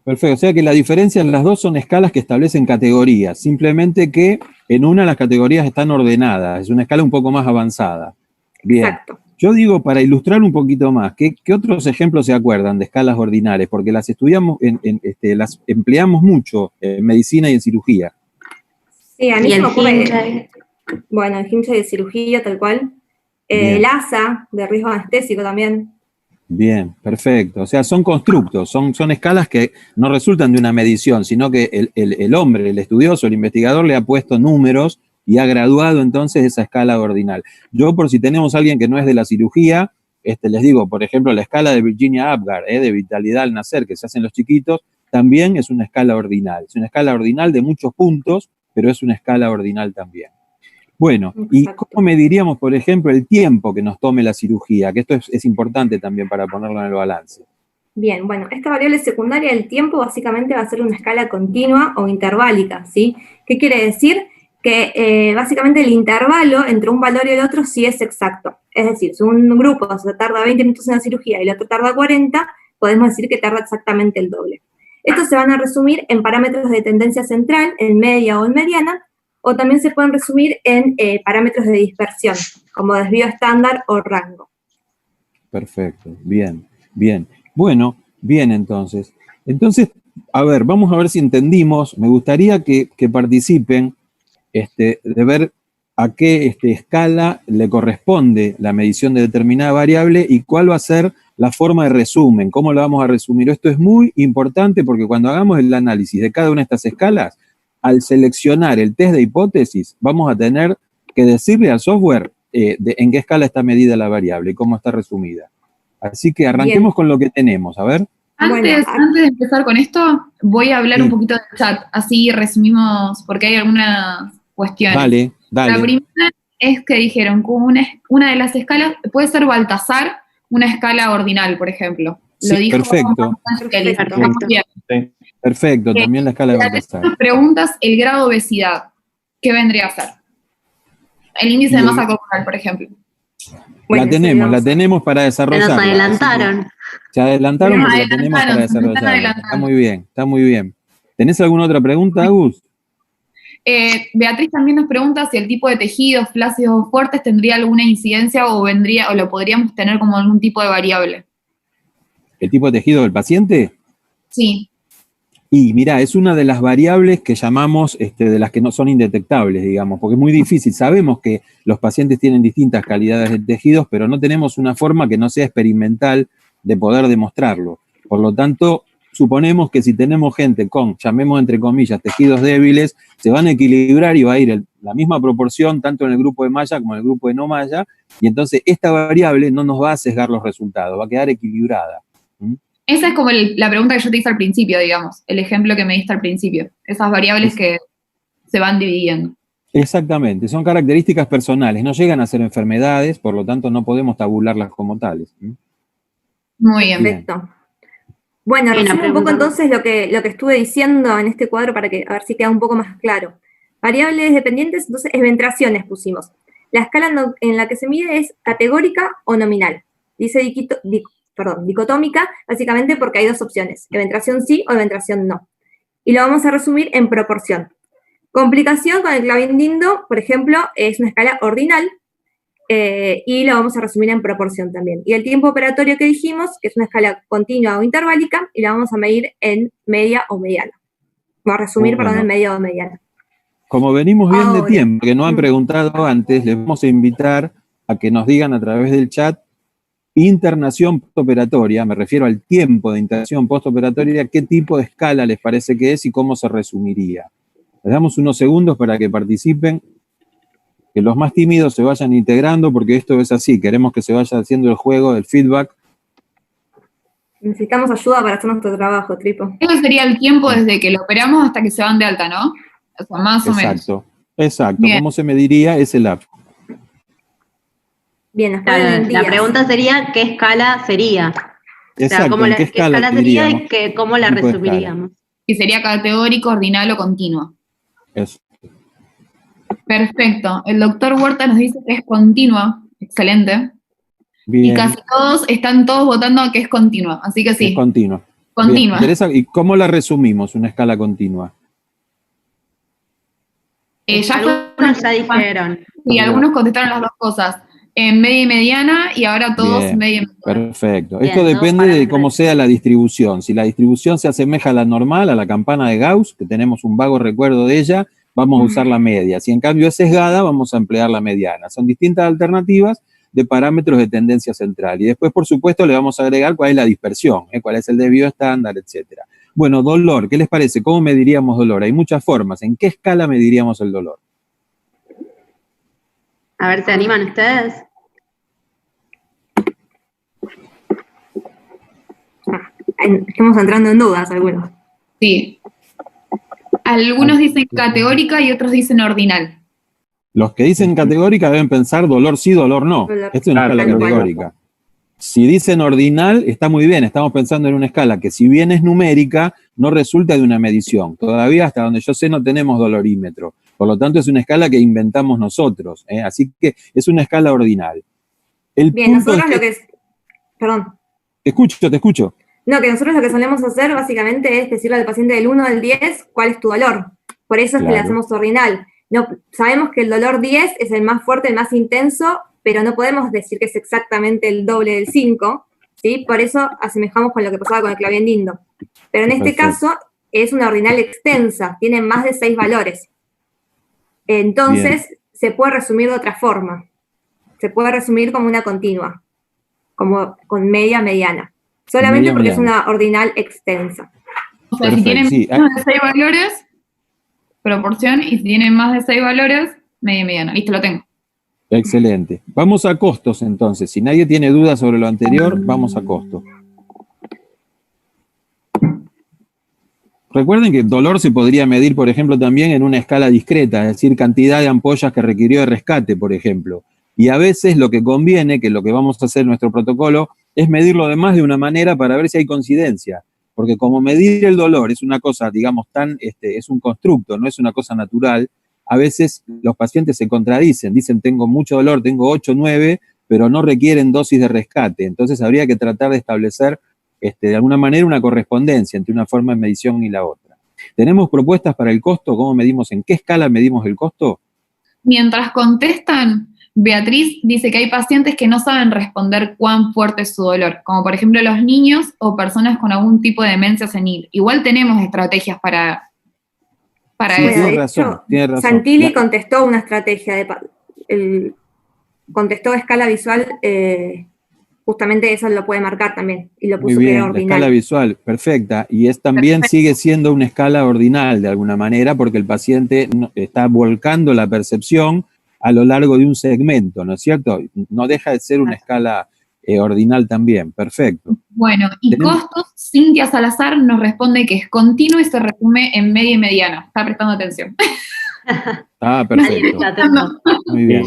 Speaker 2: Perfecto, o sea que la diferencia en las dos son escalas que establecen categorías, simplemente que en una las categorías están ordenadas, es una escala un poco más avanzada. Bien.
Speaker 6: Exacto.
Speaker 2: Yo digo, para ilustrar un poquito más, ¿qué otros ejemplos se acuerdan de escalas ordinales? Porque las estudiamos, las empleamos mucho en medicina y en cirugía.
Speaker 6: Sí, a mí se me ocurre. Bueno, el Hinchey de cirugía, tal cual. El ASA, de riesgo anestésico también.
Speaker 2: Bien, perfecto. O sea, son constructos, son escalas que no resultan de una medición, sino que el hombre, el estudioso, el investigador le ha puesto números y ha graduado entonces esa escala ordinal. Yo, por si tenemos a alguien que no es de la cirugía, les digo, por ejemplo, la escala de Virginia Apgar, de vitalidad al nacer, que se hacen los chiquitos, también es una escala ordinal. Es una escala ordinal de muchos puntos, pero es una escala ordinal también. Bueno, ¿y cómo mediríamos, por ejemplo, el tiempo que nos tome la cirugía? Que esto es importante también para ponerlo en el balance.
Speaker 6: Bien, bueno, esta variable secundaria del tiempo básicamente va a ser una escala continua o interválica, ¿sí? ¿Qué quiere decir? Que básicamente el intervalo entre un valor y el otro sí es exacto. Es decir, si un grupo se tarda 20 minutos en la cirugía y el otro tarda 40, podemos decir que tarda exactamente el doble. Estos se van a resumir en parámetros de tendencia central, en media o en mediana, o también se pueden resumir en parámetros de dispersión, como desvío estándar o rango.
Speaker 2: Perfecto, bien. Bueno, bien entonces. Entonces, a ver, vamos a ver si entendimos. Me gustaría que participen de ver a qué escala le corresponde la medición de determinada variable y cuál va a ser la forma de resumen, cómo lo vamos a resumir. Esto es muy importante porque cuando hagamos el análisis de cada una de estas escalas, al seleccionar el test de hipótesis, vamos a tener que decirle al software en qué escala está medida la variable y cómo está resumida. Así que arranquemos con lo que tenemos, a ver.
Speaker 3: Antes de empezar con esto, voy a hablar un poquito del chat, así resumimos, porque hay algunas cuestiones.
Speaker 2: Dale.
Speaker 3: La primera es que dijeron que una de las escalas puede ser Baltasar, una escala ordinal, por ejemplo.
Speaker 2: Sí,
Speaker 3: Lo dijo
Speaker 2: perfecto.
Speaker 3: Perfecto.
Speaker 2: Perfecto, también la escala de Baltasar.
Speaker 3: Preguntas, el grado de obesidad, ¿qué vendría a ser? El índice de masa corporal, por ejemplo.
Speaker 2: Bueno, la tenemos para desarrollar.
Speaker 4: Se nos adelantaron.
Speaker 2: Se adelantaron porque la tenemos para desarrollar. Está muy bien. ¿Tenés alguna otra pregunta, Agus?
Speaker 3: Beatriz también nos pregunta si el tipo de tejidos flácidos o fuertes tendría alguna incidencia o lo podríamos tener como algún tipo de variable.
Speaker 2: ¿El tipo de tejido del paciente?
Speaker 3: Sí.
Speaker 2: Y mirá, es una de las variables que llamamos de las que no son indetectables, digamos, porque es muy difícil. Sabemos que los pacientes tienen distintas calidades de tejidos, pero no tenemos una forma que no sea experimental de poder demostrarlo. Por lo tanto, suponemos que si tenemos gente con, llamemos entre comillas, tejidos débiles, se van a equilibrar y va a ir la misma proporción tanto en el grupo de malla como en el grupo de no malla, y entonces esta variable no nos va a sesgar los resultados, va a quedar equilibrada.
Speaker 3: Esa es como la pregunta que yo te hice al principio, digamos, el ejemplo que me diste al principio, esas variables que se van dividiendo.
Speaker 2: Exactamente, son características personales, no llegan a ser enfermedades, por lo tanto no podemos tabularlas como tales.
Speaker 3: Muy bien.
Speaker 6: Perfecto. Bueno, resumo un poco entonces lo que estuve diciendo en este cuadro para que a ver si queda un poco más claro. Variables dependientes, entonces eventraciones pusimos. La escala en la que se mide es categórica o nominal. Dice dicotómica, básicamente porque hay dos opciones, eventración sí o eventración no. Y lo vamos a resumir en proporción. Complicación con el Clavien-Dindo, por ejemplo, es una escala ordinal, y lo vamos a resumir en proporción también. Y el tiempo operatorio que dijimos, que es una escala continua o interválica, y la vamos a medir en media o mediana. Vamos a resumir, en media o mediana.
Speaker 2: Como venimos bien de tiempo, que no han preguntado antes, les vamos a invitar a que nos digan a través del chat internación postoperatoria, me refiero al tiempo de internación postoperatoria, qué tipo de escala les parece que es y cómo se resumiría. Les damos unos segundos para que participen, que los más tímidos se vayan integrando, porque esto es así, queremos que se vaya haciendo el juego del feedback.
Speaker 6: Necesitamos ayuda para hacer nuestro trabajo, Tripo.
Speaker 3: Ese sería el tiempo desde que lo operamos hasta que se van de alta, ¿no? O sea, más o menos.
Speaker 2: Exacto.
Speaker 3: Bien.
Speaker 2: ¿Cómo se mediría ese lapso?
Speaker 6: Bien,
Speaker 4: la pregunta sería, ¿qué escala sería?
Speaker 2: Exacto,
Speaker 4: O sea,
Speaker 2: ¿qué escala
Speaker 4: sería y cómo la resumiríamos?
Speaker 3: Si sería categórico, ordinal o continuo.
Speaker 2: Eso.
Speaker 3: Perfecto. El doctor Huerta nos dice que es continua. Excelente.
Speaker 2: Bien.
Speaker 3: Y casi están todos votando que es continua. Así que sí.
Speaker 2: Es continua.
Speaker 3: Continua.
Speaker 2: ¿Y cómo la resumimos, una escala continua?
Speaker 4: Algunos ya dijeron.
Speaker 3: Sí, algunos contestaron las dos cosas. En media y mediana, y ahora todos media y mediana.
Speaker 2: Perfecto.
Speaker 4: Bien,
Speaker 2: esto depende de cómo sea la distribución. Si la distribución se asemeja a la normal, a la campana de Gauss, que tenemos un vago recuerdo de ella, vamos a usar la media. Si en cambio es sesgada, vamos a emplear la mediana. Son distintas alternativas de parámetros de tendencia central. Y después, por supuesto, le vamos a agregar cuál es la dispersión, cuál es el desvío estándar, etcétera. Bueno, dolor, ¿qué les parece? ¿Cómo mediríamos dolor? Hay muchas formas. ¿En qué escala mediríamos el dolor?
Speaker 4: A ver, ¿se animan ustedes?
Speaker 6: Estamos entrando en dudas algunos.
Speaker 3: Sí. Algunos dicen categórica y otros dicen ordinal.
Speaker 2: Los que dicen categórica deben pensar dolor sí, dolor no. Esta es una escala categórica. Si dicen ordinal, está muy bien. Estamos pensando en una escala que, si bien es numérica, no resulta de una medición. Todavía, hasta donde yo sé, no tenemos dolorímetro. Por lo tanto, es una escala que inventamos nosotros. Así que es una escala ordinal.
Speaker 6: Bien, nosotros lo que es... Perdón.
Speaker 2: Te escucho.
Speaker 6: No, que nosotros lo que solemos hacer básicamente es decirle al paciente del 1 al 10 cuál es tu dolor. Por eso es que le hacemos ordinal. No, sabemos que el dolor 10 es el más fuerte, el más intenso, pero no podemos decir que es exactamente el doble del 5, ¿sí? Por eso asemejamos con lo que pasaba con el Clavien-Dindo. Pero en este caso es una ordinal extensa, tiene más de 6 valores. Entonces, se puede resumir de otra forma. Se puede resumir como una continua, como con media mediana. Solamente
Speaker 2: Media
Speaker 6: porque
Speaker 2: mediana.
Speaker 6: es una ordinal extensa.
Speaker 3: O sea,
Speaker 2: Perfecto,
Speaker 3: si tiene
Speaker 2: sí.
Speaker 3: menos de 6 valores, proporción, y si tiene más de 6 valores, media y mediana. Listo, lo tengo.
Speaker 2: Excelente. Vamos a costos entonces. Si nadie tiene dudas sobre lo anterior, vamos a costos. Recuerden que el dolor se podría medir, por ejemplo, también en una escala discreta, es decir, cantidad de ampollas que requirió de rescate, por ejemplo. Y a veces lo que conviene, que lo que vamos a hacer en nuestro protocolo, es medirlo de más de una manera para ver si hay coincidencia. Porque como medir el dolor es una cosa, digamos, es un constructo, no es una cosa natural, a veces los pacientes se contradicen, dicen tengo mucho dolor, tengo 8, 9, pero no requieren dosis de rescate. Entonces habría que tratar de establecer de alguna manera una correspondencia entre una forma de medición y la otra. ¿Tenemos propuestas para el costo? ¿Cómo medimos? ¿En qué escala medimos el costo?
Speaker 3: Mientras contestan, Beatriz dice que hay pacientes que no saben responder cuán fuerte es su dolor, como por ejemplo los niños o personas con algún tipo de demencia senil. Igual tenemos estrategias para
Speaker 2: Sí,
Speaker 3: eso.
Speaker 2: tiene razón, tiene razón.
Speaker 6: Santilli contestó una estrategia, contestó escala visual, justamente eso lo puede marcar también, y lo
Speaker 2: Muy
Speaker 6: puso que era
Speaker 2: bien, la
Speaker 6: ordinal.
Speaker 2: escala visual, perfecta. Y también sigue siendo una escala ordinal de alguna manera porque el paciente está volcando la percepción a lo largo de un segmento, ¿no es cierto? No deja de ser una escala ordinal también, perfecto.
Speaker 3: Bueno, y costos, Cintia Salazar nos responde que es continuo y se resume en media y mediana. Está prestando atención.
Speaker 2: Ah, perfecto. Muy bien.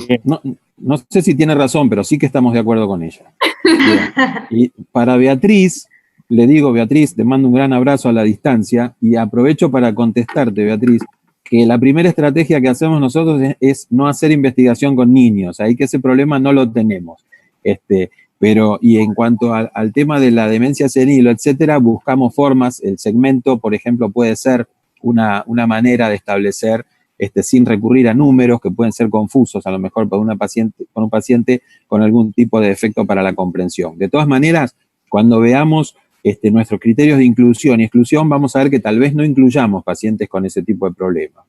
Speaker 2: No sé si tiene razón, pero sí que estamos de acuerdo con ella. Bien. Y para Beatriz, le digo, Beatriz, te mando un gran abrazo a la distancia y aprovecho para contestarte, Beatriz, que la primera estrategia que hacemos nosotros es no hacer investigación con niños, ahí que ese problema no lo tenemos. Pero, y en cuanto al tema de la demencia senil, etcétera, buscamos formas, el segmento, por ejemplo, puede ser una manera de establecer sin recurrir a números que pueden ser confusos, a lo mejor para un paciente con algún tipo de defecto para la comprensión. De todas maneras, cuando veamos nuestros criterios de inclusión y exclusión, vamos a ver que tal vez no incluyamos pacientes con ese tipo de problemas.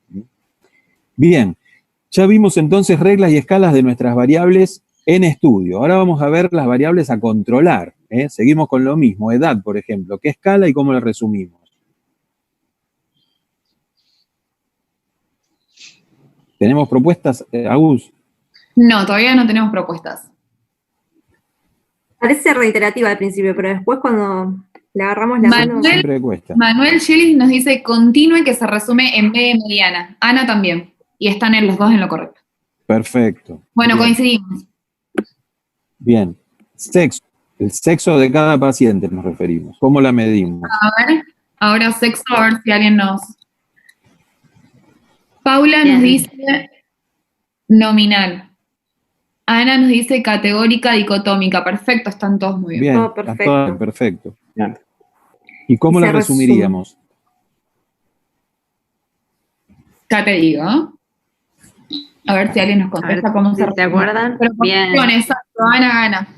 Speaker 2: Bien, ya vimos entonces reglas y escalas de nuestras variables en estudio. Ahora vamos a ver las variables a controlar. Seguimos con lo mismo, edad, por ejemplo. ¿Qué escala y cómo la resumimos? ¿Tenemos propuestas, Agus?
Speaker 3: No, todavía no tenemos propuestas.
Speaker 6: Parece reiterativa al principio, pero después cuando le agarramos la mano...
Speaker 2: Siempre cuesta.
Speaker 3: Manuel Gillis nos dice continua y que se resume en media y mediana. Ana también. Y están los dos en lo correcto.
Speaker 2: Perfecto.
Speaker 3: Bueno,
Speaker 2: bien.
Speaker 3: coincidimos.
Speaker 2: Bien. Sexo. El sexo de cada paciente nos referimos. ¿Cómo la medimos?
Speaker 3: A ver, ahora sexo, a ver si alguien nos... Paula
Speaker 4: Bien.
Speaker 3: nos dice nominal. Ana nos dice categórica dicotómica. Perfecto, están todos muy bien.
Speaker 2: Bien,
Speaker 6: Todo perfecto.
Speaker 2: todo perfecto.
Speaker 5: Bien.
Speaker 2: ¿Y cómo
Speaker 6: Y
Speaker 2: la
Speaker 6: se
Speaker 2: resumiríamos?
Speaker 3: Ya te digo. A ver si alguien nos contesta cómo
Speaker 4: si se acuerdan. Bien.
Speaker 3: Exacto, Ana gana.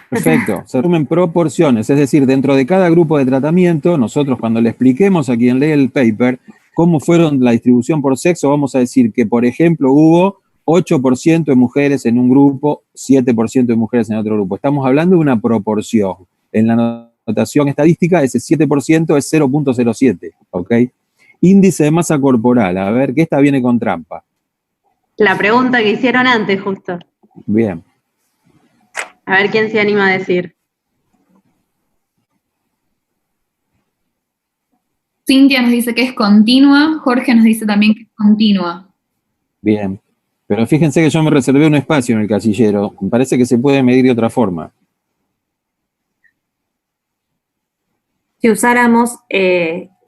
Speaker 2: Perfecto, se resumen proporciones, es decir, dentro de cada grupo de tratamiento, nosotros cuando le expliquemos a quien lee el paper cómo fueron la distribución por sexo, vamos a decir que, por ejemplo, hubo 8% de mujeres en un grupo, 7% de mujeres en otro grupo. Estamos hablando de una proporción. En la notación estadística, ese 7% es 0.07, ¿ok? Índice de masa corporal, a ver, que esta viene con trampa.
Speaker 4: La pregunta que hicieron antes, justo.
Speaker 2: Bien.
Speaker 4: A ver quién se anima a decir.
Speaker 3: Cintia nos dice que es continua, Jorge nos dice también que es continua.
Speaker 2: Bien, pero fíjense que yo me reservé un espacio en el casillero. Me parece que se puede medir de otra forma.
Speaker 6: Si usáramos,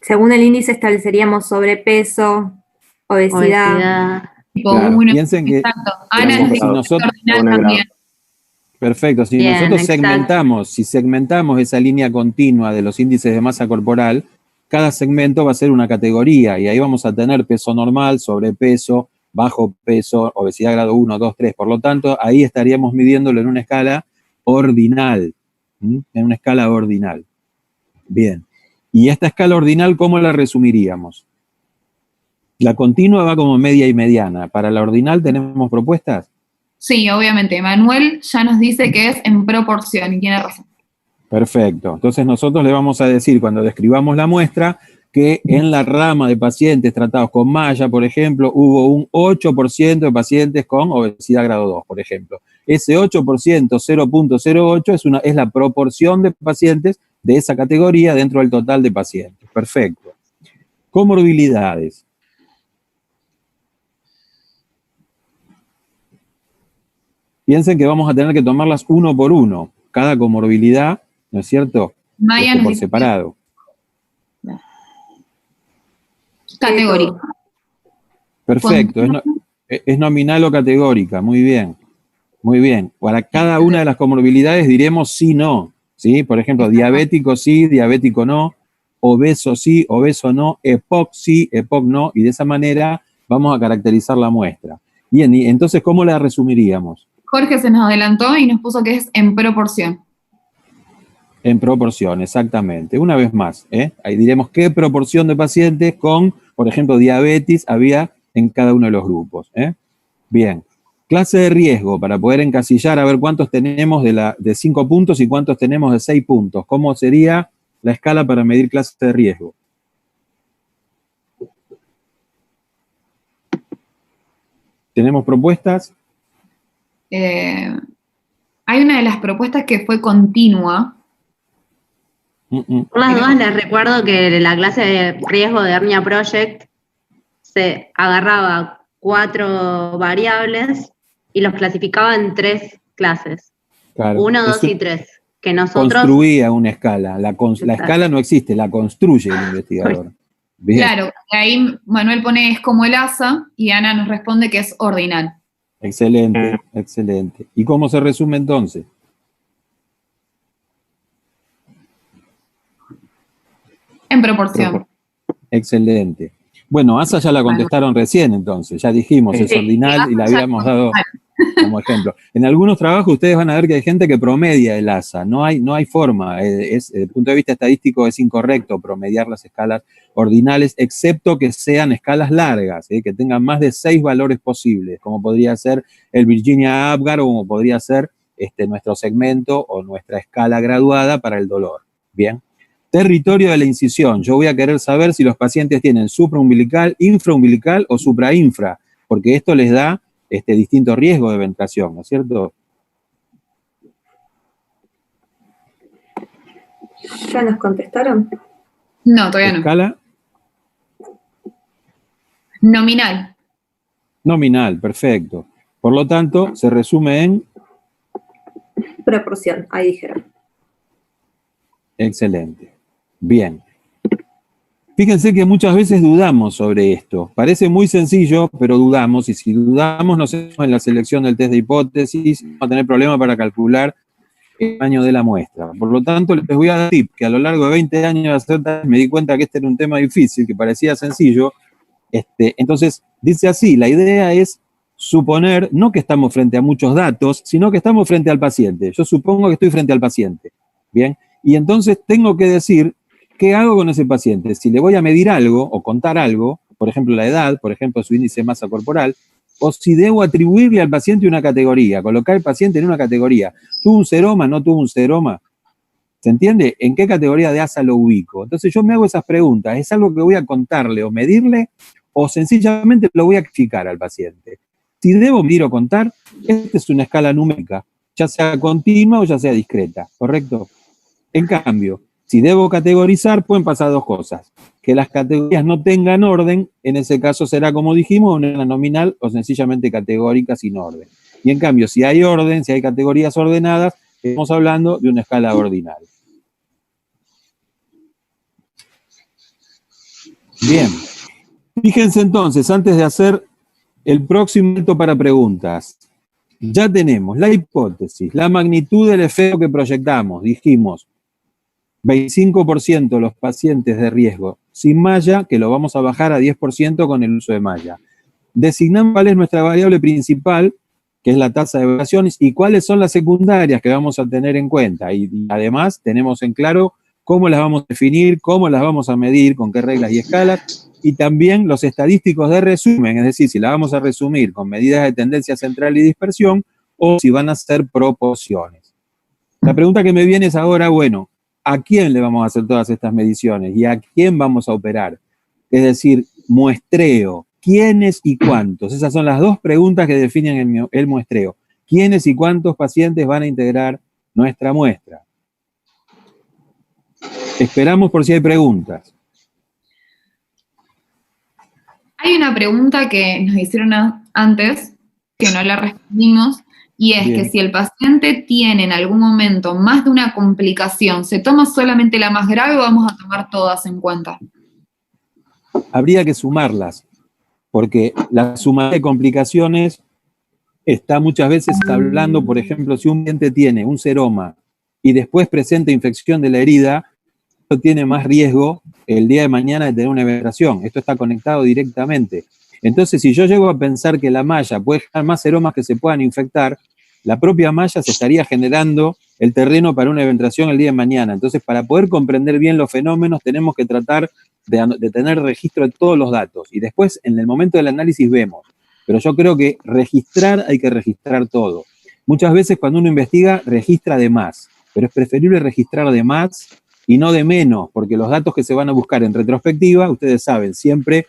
Speaker 6: según el índice estableceríamos sobrepeso, obesidad.
Speaker 3: Tipo
Speaker 2: Claro,
Speaker 3: 1.
Speaker 2: piensen que
Speaker 3: Exacto. Ana nos dice
Speaker 2: si nosotros,
Speaker 3: ordinal también.
Speaker 2: perfecto, si
Speaker 4: Bien,
Speaker 2: nosotros
Speaker 4: exacto.
Speaker 2: segmentamos esa línea continua de los índices de masa corporal, cada segmento va a ser una categoría y ahí vamos a tener peso normal, sobrepeso, bajo peso, obesidad grado 1, 2, 3. Por lo tanto, ahí estaríamos midiéndolo en una escala ordinal. En una escala ordinal. Bien. ¿Y esta escala ordinal cómo la resumiríamos? La continua va como media y mediana. ¿Para la ordinal tenemos propuestas?
Speaker 3: Sí, obviamente. Manuel ya nos dice que es en proporción y tiene razón.
Speaker 2: Perfecto. Entonces nosotros le vamos a decir, cuando describamos la muestra, que en la rama de pacientes tratados con malla, por ejemplo, hubo un 8% de pacientes con obesidad grado 2, por ejemplo. Ese 8%, 0.08, es la proporción de pacientes de esa categoría dentro del total de pacientes. Perfecto. Comorbilidades. Piensen que vamos a tener que tomarlas uno por uno. Cada comorbilidad, ¿no es cierto?
Speaker 3: Maya nos
Speaker 2: Por
Speaker 3: dice
Speaker 2: separado.
Speaker 3: categoría.
Speaker 2: Perfecto. Es nominal o categórica. Muy bien. Muy bien. Para cada una de las comorbilidades diremos sí, no. ¿Sí? Por ejemplo, diabético sí, diabético no. Obeso sí, obeso no. EPOC sí, EPOC no. Y de esa manera vamos a caracterizar la muestra. Bien, y entonces, ¿cómo la resumiríamos?
Speaker 3: Jorge se nos adelantó y nos puso que es en proporción.
Speaker 2: En proporción, exactamente. Una vez más, ahí diremos qué proporción de pacientes con, por ejemplo, diabetes había en cada uno de los grupos. Bien. Clase de riesgo, para poder encasillar a ver cuántos tenemos de 5 puntos y cuántos tenemos de 6 puntos. ¿Cómo sería la escala para medir clase de riesgo? ¿Tenemos propuestas?
Speaker 3: Hay una de las propuestas que fue continua.
Speaker 4: Por las dudas les recuerdo que la clase de riesgo de Hernia Project se agarraba 4 variables y los clasificaba en 3 clases.
Speaker 2: Claro.
Speaker 4: 1, 2 y 3. Que nosotros...
Speaker 2: Construía una escala. La escala no existe, la construye el investigador. Bien.
Speaker 3: Claro, ahí Manuel pone es como el ASA y Ana nos responde que es ordinal.
Speaker 2: Excelente, excelente. ¿Y cómo se resume entonces?
Speaker 3: En proporción.
Speaker 2: Excelente. Bueno, ASA ya la contestaron recién entonces, ya dijimos, es ordinal y la habíamos dado como ejemplo. En algunos trabajos ustedes van a ver que hay gente que promedia el ASA, no hay forma, desde el punto de vista estadístico es incorrecto promediar las escalas ordinales, excepto que sean escalas largas, que tengan más de 6 valores posibles, como podría ser el Virginia Apgar o como podría ser nuestro segmento o nuestra escala graduada para el dolor. Bien. Territorio de la incisión. Yo voy a querer saber si los pacientes tienen supraumbilical, infraumbilical o suprainfra, porque esto les da distinto riesgo de ventración, ¿no es cierto?
Speaker 6: ¿Ya nos contestaron?
Speaker 3: No, todavía no.
Speaker 2: ¿Escala?
Speaker 3: Nominal.
Speaker 2: Nominal, perfecto. Por lo tanto, se resume en...
Speaker 6: Proporción, ahí dijeron.
Speaker 2: Excelente. Bien. Fíjense que muchas veces dudamos sobre esto. Parece muy sencillo, pero dudamos, y si dudamos nos hacemos en la selección del test de hipótesis, vamos a tener problemas para calcular el tamaño de la muestra. Por lo tanto, les voy a dar tip, que a lo largo de 20 años de hacer test me di cuenta que este era un tema difícil, que parecía sencillo. Entonces, dice así, la idea es suponer, no que estamos frente a muchos datos, sino que estamos frente al paciente. Yo supongo que estoy frente al paciente. Bien, y entonces tengo que decir, ¿qué hago con ese paciente? Si le voy a medir algo o contar algo, por ejemplo la edad, por ejemplo su índice de masa corporal, o si debo atribuirle al paciente una categoría, colocar al paciente en una categoría. ¿Tuvo un seroma? ¿No tuvo un seroma? ¿Se entiende? ¿En qué categoría de ASA lo ubico? Entonces yo me hago esas preguntas. ¿Es algo que voy a contarle o medirle? ¿O sencillamente lo voy a explicar al paciente? Si debo medir o contar, esta es una escala numérica, ya sea continua o ya sea discreta, ¿correcto? En cambio, si debo categorizar, pueden pasar 2 cosas. Que las categorías no tengan orden, en ese caso será, como dijimos, una nominal o sencillamente categórica sin orden. Y en cambio, si hay orden, si hay categorías ordenadas, estamos hablando de una escala ordinal. Bien. Fíjense entonces, antes de hacer el próximo reto para preguntas, ya tenemos la hipótesis, la magnitud del efecto que proyectamos, dijimos, 25% de los pacientes de riesgo sin malla, que lo vamos a bajar a 10% con el uso de malla. Designamos cuál es nuestra variable principal, que es la tasa de variaciones, y cuáles son las secundarias que vamos a tener en cuenta. Y además tenemos en claro cómo las vamos a definir, cómo las vamos a medir, con qué reglas y escalas. y también los estadísticos de resumen, es decir, si la vamos a resumir con medidas de tendencia central y dispersión, o si van a ser proporciones. La pregunta que me viene es ahora, bueno, ¿a quién le vamos a hacer todas estas mediciones? ¿Y a quién vamos a operar? Es decir, muestreo, ¿quiénes y cuántos? Esas son las dos preguntas que definen el muestreo. ¿Quiénes y cuántos pacientes van a integrar nuestra muestra? Esperamos por si hay preguntas.
Speaker 3: Hay una pregunta que nos hicieron antes, que no la respondimos, y es
Speaker 2: Bien.
Speaker 3: que si el paciente tiene en algún momento más de una complicación, ¿se toma solamente la más grave o vamos a tomar todas en cuenta?
Speaker 2: Habría que sumarlas, porque la suma de complicaciones está muchas veces hablando, por ejemplo, si un paciente tiene un seroma y después presenta infección de la herida, tiene más riesgo el día de mañana de tener una everación. Esto está conectado directamente. Entonces, si yo llego a pensar que la malla puede generar más seromas que se puedan infectar, la propia malla se estaría generando el terreno para una eventación el día de mañana. Entonces, para poder comprender bien los fenómenos, tenemos que tratar de tener registro de todos los datos. Y después, en el momento del análisis, vemos. Pero yo creo que hay que registrar todo. Muchas veces cuando uno investiga, registra de más. Pero es preferible registrar de más y no de menos, porque los datos que se van a buscar en retrospectiva, ustedes saben, siempre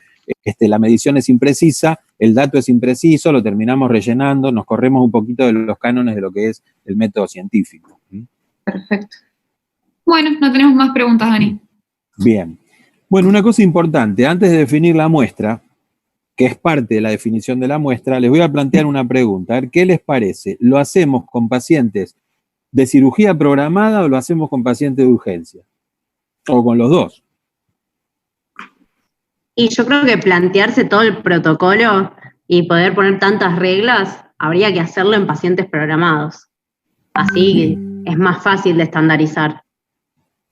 Speaker 2: la medición es imprecisa, el dato es impreciso, lo terminamos rellenando, nos corremos un poquito de los cánones de lo que es el método científico.
Speaker 3: Perfecto. Bueno, no tenemos más preguntas, Dani.
Speaker 2: Bien. Bueno, una cosa importante, antes de definir la muestra, que es parte de la definición de la muestra, les voy a plantear una pregunta, a ver qué les parece. ¿Lo hacemos con pacientes de cirugía programada o lo hacemos con pacientes de urgencia? O con los dos.
Speaker 4: Y yo creo que plantearse todo el protocolo y poder poner tantas reglas, habría que hacerlo en pacientes programados. Así es más fácil de estandarizar.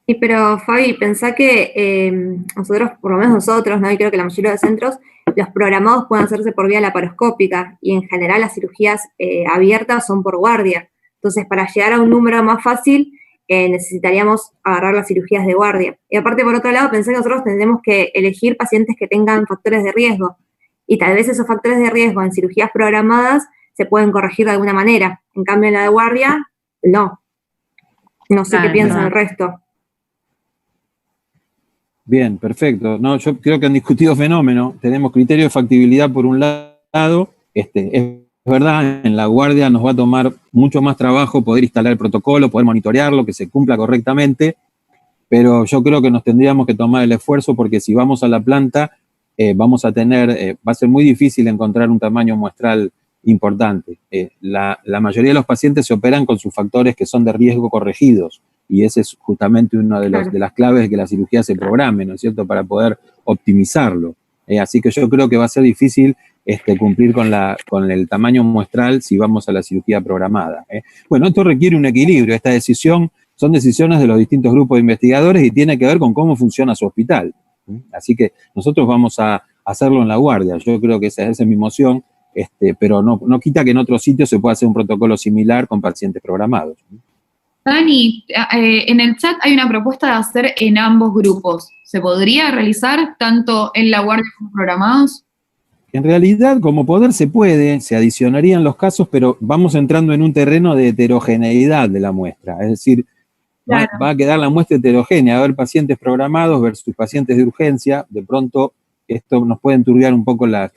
Speaker 6: Sí, pero Fabi, pensá que nosotros, por lo menos nosotros, ¿no? Y creo que la mayoría de centros, los programados pueden hacerse por vía laparoscópica y en general las cirugías abiertas son por guardia. Entonces, para llegar a un número más fácil, necesitaríamos agarrar las cirugías de guardia. Y aparte, por otro lado, pensé que nosotros tendremos que elegir pacientes que tengan factores de riesgo. Y tal vez esos factores de riesgo en cirugías programadas se pueden corregir de alguna manera. En cambio, en la de guardia, no. No sé qué piensan el resto.
Speaker 2: Bien, perfecto. No, yo creo que han discutido fenómeno. Tenemos criterio de factibilidad por un lado. Es verdad, en la guardia nos va a tomar mucho más trabajo poder instalar el protocolo, poder monitorearlo, que se cumpla correctamente, pero yo creo que nos tendríamos que tomar el esfuerzo porque si vamos a la planta vamos a tener, va a ser muy difícil encontrar un tamaño muestral importante. La mayoría de los pacientes se operan con sus factores que son de riesgo corregidos y ese es justamente una de las claves de que la cirugía se programe, ¿no es cierto?, para poder optimizarlo. Así que yo creo que va a ser difícil cumplir con el tamaño muestral si vamos a la cirugía programada. Bueno, esto requiere un equilibrio. Esta decisión son decisiones de los distintos grupos de investigadores y tiene que ver con cómo funciona su hospital. Así que nosotros vamos a hacerlo en la guardia. Yo creo que esa es mi moción, pero no quita que en otros sitios se pueda hacer un protocolo similar con pacientes programados.
Speaker 3: Dani, en el chat hay una propuesta de hacer en ambos grupos. ¿Se podría realizar tanto en la guardia como programados?
Speaker 2: En realidad, como poder se puede, se adicionarían los casos, pero vamos entrando en un terreno de heterogeneidad de la muestra. Es decir, claro, va a quedar la muestra heterogénea, va a haber pacientes programados versus pacientes de urgencia. De pronto, esto nos puede enturbiar un poco las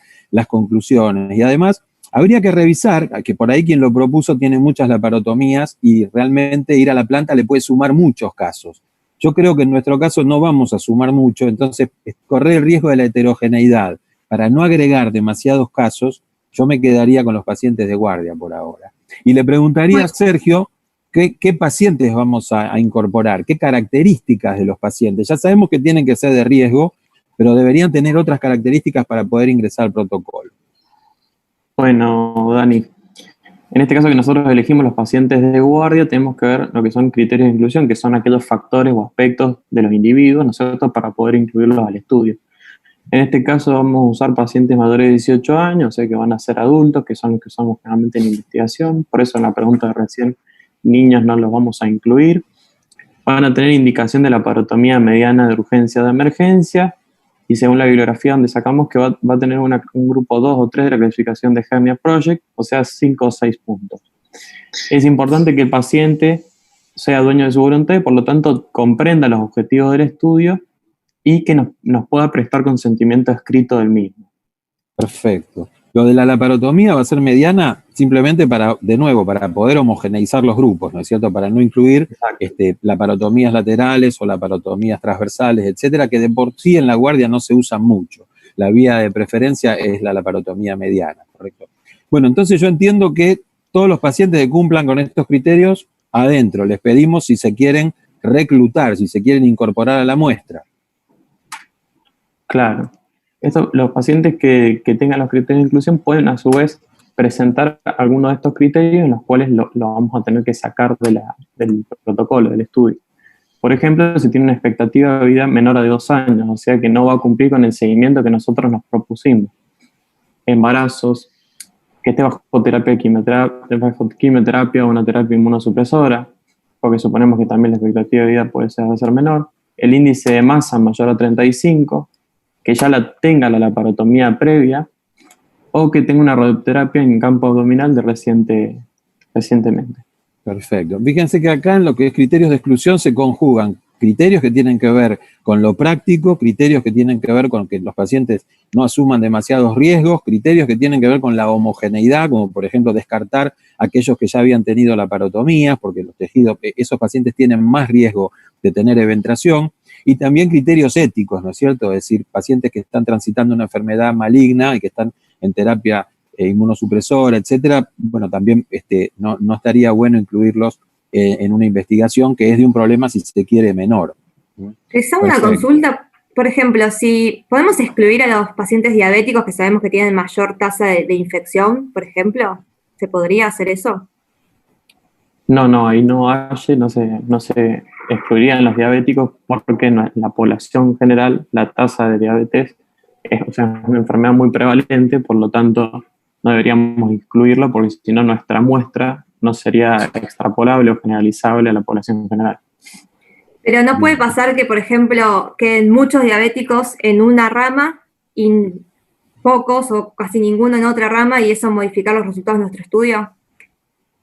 Speaker 2: conclusiones. Y además, habría que revisar, que por ahí quien lo propuso tiene muchas laparotomías y realmente ir a la planta le puede sumar muchos casos. Yo creo que en nuestro caso no vamos a sumar mucho, entonces correr el riesgo de la heterogeneidad. Para no agregar demasiados casos, yo me quedaría con los pacientes de guardia por ahora. Y le preguntaría a Sergio, ¿qué pacientes vamos a incorporar? ¿Qué características de los pacientes? Ya sabemos que tienen que ser de riesgo, pero deberían tener otras características para poder ingresar al protocolo.
Speaker 5: Bueno, Dani, en este caso que nosotros elegimos los pacientes de guardia, tenemos que ver lo que son criterios de inclusión, que son aquellos factores o aspectos de los individuos, ¿no es cierto?, para poder incluirlos al estudio. En este caso vamos a usar pacientes mayores de 18 años, o sea que van a ser adultos, que son los que usamos generalmente en investigación. Por eso en la pregunta de recién, niños no los vamos a incluir. Van a tener indicación de laparotomía mediana de urgencia o de emergencia. y según la bibliografía donde sacamos que va a tener un grupo 2 o 3 de la clasificación de Hernia Project, o sea, 5 o 6 puntos. Es importante que el paciente sea dueño de su voluntad y por lo tanto comprenda los objetivos del estudio y que nos pueda prestar consentimiento escrito del mismo.
Speaker 2: Perfecto. Lo de la laparotomía va a ser mediana simplemente para, de nuevo, para poder homogeneizar los grupos, ¿no es cierto? Para no incluir laparotomías laterales o laparotomías transversales, etcétera, que de por sí en la guardia no se usan mucho. La vía de preferencia es la laparotomía mediana, ¿correcto? Bueno, entonces yo entiendo que todos los pacientes que cumplan con estos criterios, adentro, les pedimos si se quieren reclutar, si se quieren incorporar a la muestra.
Speaker 5: Claro. Los pacientes que tengan los criterios de inclusión pueden a su vez presentar algunos de estos criterios en los cuales lo vamos a tener que sacar del protocolo, del estudio. Por ejemplo, si tiene una expectativa de vida menor a de 2 años, o sea que no va a cumplir con el seguimiento que nosotros nos propusimos. Embarazos, que esté bajo quimioterapia o una terapia inmunosupresora, porque suponemos que también la expectativa de vida puede ser menor. El índice de masa mayor a 35, que ya tenga la laparotomía previa, o que tenga una radioterapia en campo abdominal de recientemente.
Speaker 2: Perfecto. Fíjense que acá en lo que es criterios de exclusión se conjugan criterios que tienen que ver con lo práctico, criterios que tienen que ver con que los pacientes no asuman demasiados riesgos, criterios que tienen que ver con la homogeneidad, como por ejemplo descartar aquellos que ya habían tenido laparotomías, porque los tejidos, esos pacientes tienen más riesgo de tener eventración, y también criterios éticos, ¿no es cierto? Es decir, pacientes que están transitando una enfermedad maligna y que están en terapia inmunosupresora, etcétera, bueno, también no estaría bueno incluirlos en una investigación que es de un problema, si se quiere, menor.
Speaker 6: Les hago una consulta, por ejemplo, si podemos excluir a los pacientes diabéticos que sabemos que tienen mayor tasa de infección, por ejemplo, ¿se podría hacer eso?
Speaker 5: No, ahí no se excluirían los diabéticos porque en la población general la tasa de diabetes es una enfermedad muy prevalente, por lo tanto no deberíamos incluirlo porque si no nuestra muestra no sería extrapolable o generalizable a la población general.
Speaker 6: Pero no puede pasar que, por ejemplo, queden muchos diabéticos en una rama y pocos o casi ninguno en otra rama y eso modificar los resultados de nuestro estudio.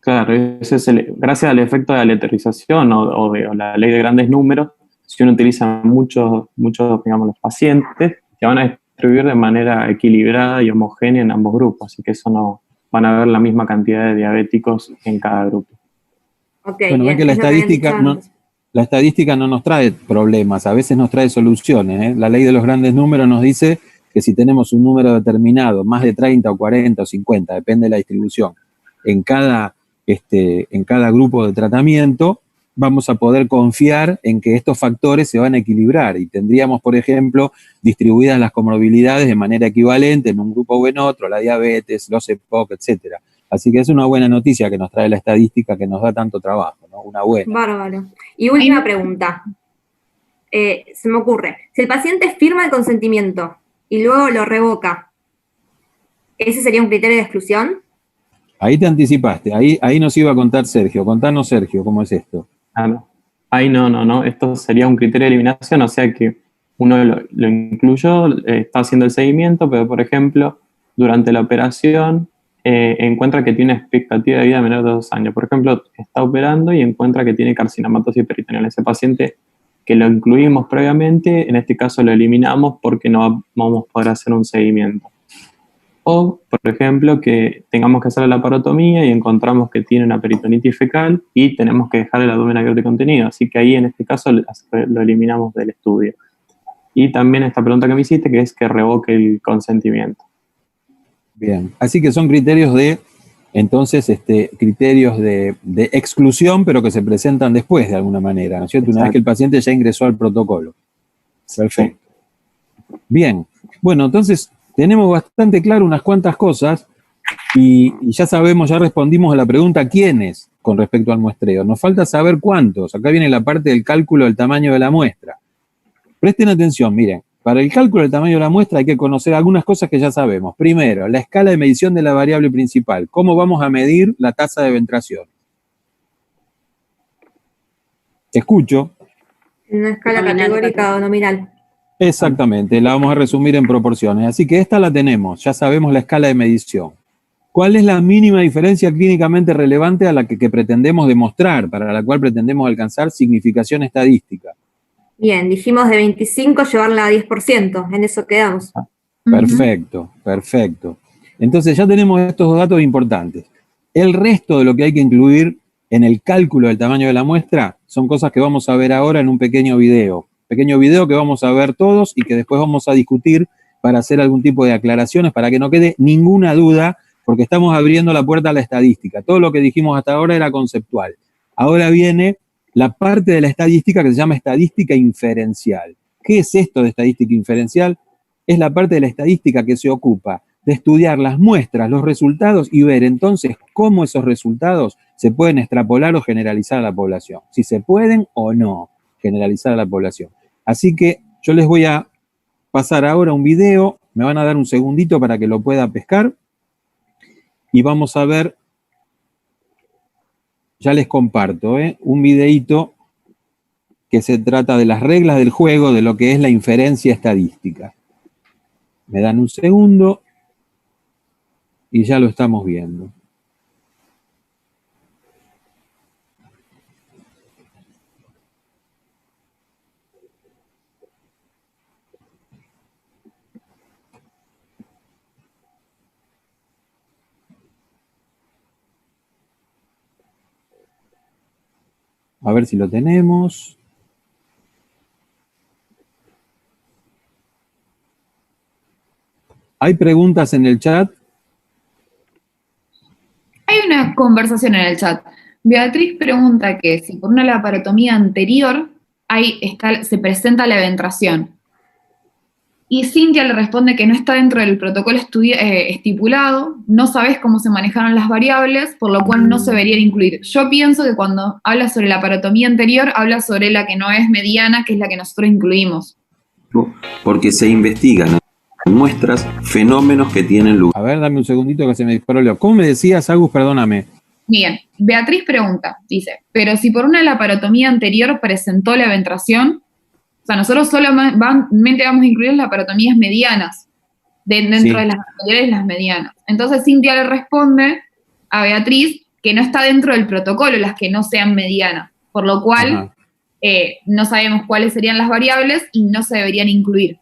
Speaker 5: Claro, ese es gracias al efecto de aleatorización o la ley de grandes números, si uno utiliza muchos, digamos, los pacientes, se van a distribuir de manera equilibrada y homogénea en ambos grupos, así que eso no van a haber la misma cantidad de diabéticos en cada grupo.
Speaker 6: Okay,
Speaker 2: bueno, ven que la estadística no nos trae problemas, a veces nos trae soluciones, ¿eh? La ley de los grandes números nos dice que si tenemos un número determinado, más de 30 o 40 o 50, depende de la distribución, en cada grupo de tratamiento, vamos a poder confiar en que estos factores se van a equilibrar y tendríamos, por ejemplo, distribuidas las comorbilidades de manera equivalente en un grupo o en otro, la diabetes, los EPOC, etcétera. Así que es una buena noticia que nos trae la estadística que nos da tanto trabajo, ¿no? Una buena.
Speaker 6: Bárbaro. Y última pregunta. Se me ocurre, si el paciente firma el consentimiento y luego lo revoca, ¿ese sería un criterio de exclusión?
Speaker 2: Ahí te anticipaste, ahí nos iba a contar Sergio. Contanos, Sergio, ¿cómo es esto?
Speaker 5: Ahí no, esto sería un criterio de eliminación, o sea que uno lo incluyó, está haciendo el seguimiento, pero por ejemplo, durante la operación encuentra que tiene expectativa de vida menor de 2 años. Por ejemplo, está operando y encuentra que tiene carcinomatosis peritoneal. Ese paciente que lo incluimos previamente, en este caso lo eliminamos porque no vamos a poder hacer un seguimiento. O, por ejemplo, que tengamos que hacer la laparotomía y encontramos que tiene una peritonitis fecal y tenemos que dejar el abdomen abierto y contenido. Así que ahí, en este caso, lo eliminamos del estudio. Y también esta pregunta que me hiciste, que es que revoque el consentimiento.
Speaker 2: Bien, así que son criterios criterios de exclusión, pero que se presentan después de alguna manera, ¿no es cierto? Una vez que el paciente ya ingresó al protocolo. Perfecto. Bien, bueno, entonces tenemos bastante claro unas cuantas cosas y ya sabemos, ya respondimos a la pregunta ¿quiénes? Con respecto al muestreo. Nos falta saber cuántos. Acá viene la parte del cálculo del tamaño de la muestra. Presten atención, miren. Para el cálculo del tamaño de la muestra hay que conocer algunas cosas que ya sabemos. Primero, la escala de medición de la variable principal. ¿Cómo vamos a medir la tasa de ventración? Te escucho.
Speaker 6: En una escala categórica o nominal.
Speaker 2: Exactamente, la vamos a resumir en proporciones. Así que esta la tenemos, ya sabemos la escala de medición. ¿Cuál es la mínima diferencia clínicamente relevante a la que pretendemos demostrar, para la cual pretendemos alcanzar significación estadística?
Speaker 6: Bien, dijimos de 25 llevarla a 10%, en eso quedamos.
Speaker 2: Perfecto, perfecto. Entonces ya tenemos estos dos datos importantes. El resto de lo que hay que incluir en el cálculo del tamaño de la muestra son cosas que vamos a ver ahora en un pequeño video. Pequeño video que vamos a ver todos y que después vamos a discutir para hacer algún tipo de aclaraciones, para que no quede ninguna duda, porque estamos abriendo la puerta a la estadística. Todo lo que dijimos hasta ahora era conceptual. Ahora viene la parte de la estadística que se llama estadística inferencial. ¿Qué es esto de estadística inferencial? Es la parte de la estadística que se ocupa de estudiar las muestras, los resultados y ver entonces cómo esos resultados se pueden extrapolar o generalizar a la población. Si se pueden o no generalizar a la población. Así que yo les voy a pasar ahora un video, me van a dar un segundito para que lo pueda pescar y vamos a ver, ya les comparto, un videíto que se trata de las reglas del juego de lo que es la inferencia estadística. Me dan un segundo y ya lo estamos viendo. A ver si lo tenemos. ¿Hay preguntas en el chat?
Speaker 3: Hay una conversación en el chat. Beatriz pregunta que si por una laparotomía anterior se presenta la eventración. Y Cintia le responde que no está dentro del protocolo estipulado, no sabes cómo se manejaron las variables, por lo cual no se deberían incluir. Yo pienso que cuando habla sobre la laparotomía anterior, habla sobre la que no es mediana, que es la que nosotros incluimos.
Speaker 7: Porque se investigan en muestras fenómenos que tienen lugar.
Speaker 2: A ver, dame un segundito que se me disparó Leo. ¿Cómo me decías, Agus? Perdóname.
Speaker 3: Bien, Beatriz pregunta, dice, pero si por una laparotomía anterior presentó la eventración, o sea, nosotros solamente vamos a incluir las laparotomías medianas, dentro de las anteriores las medianas. Entonces Cintia le responde a Beatriz que no está dentro del protocolo las que no sean medianas, por lo cual no sabemos cuáles serían las variables y no se deberían incluir.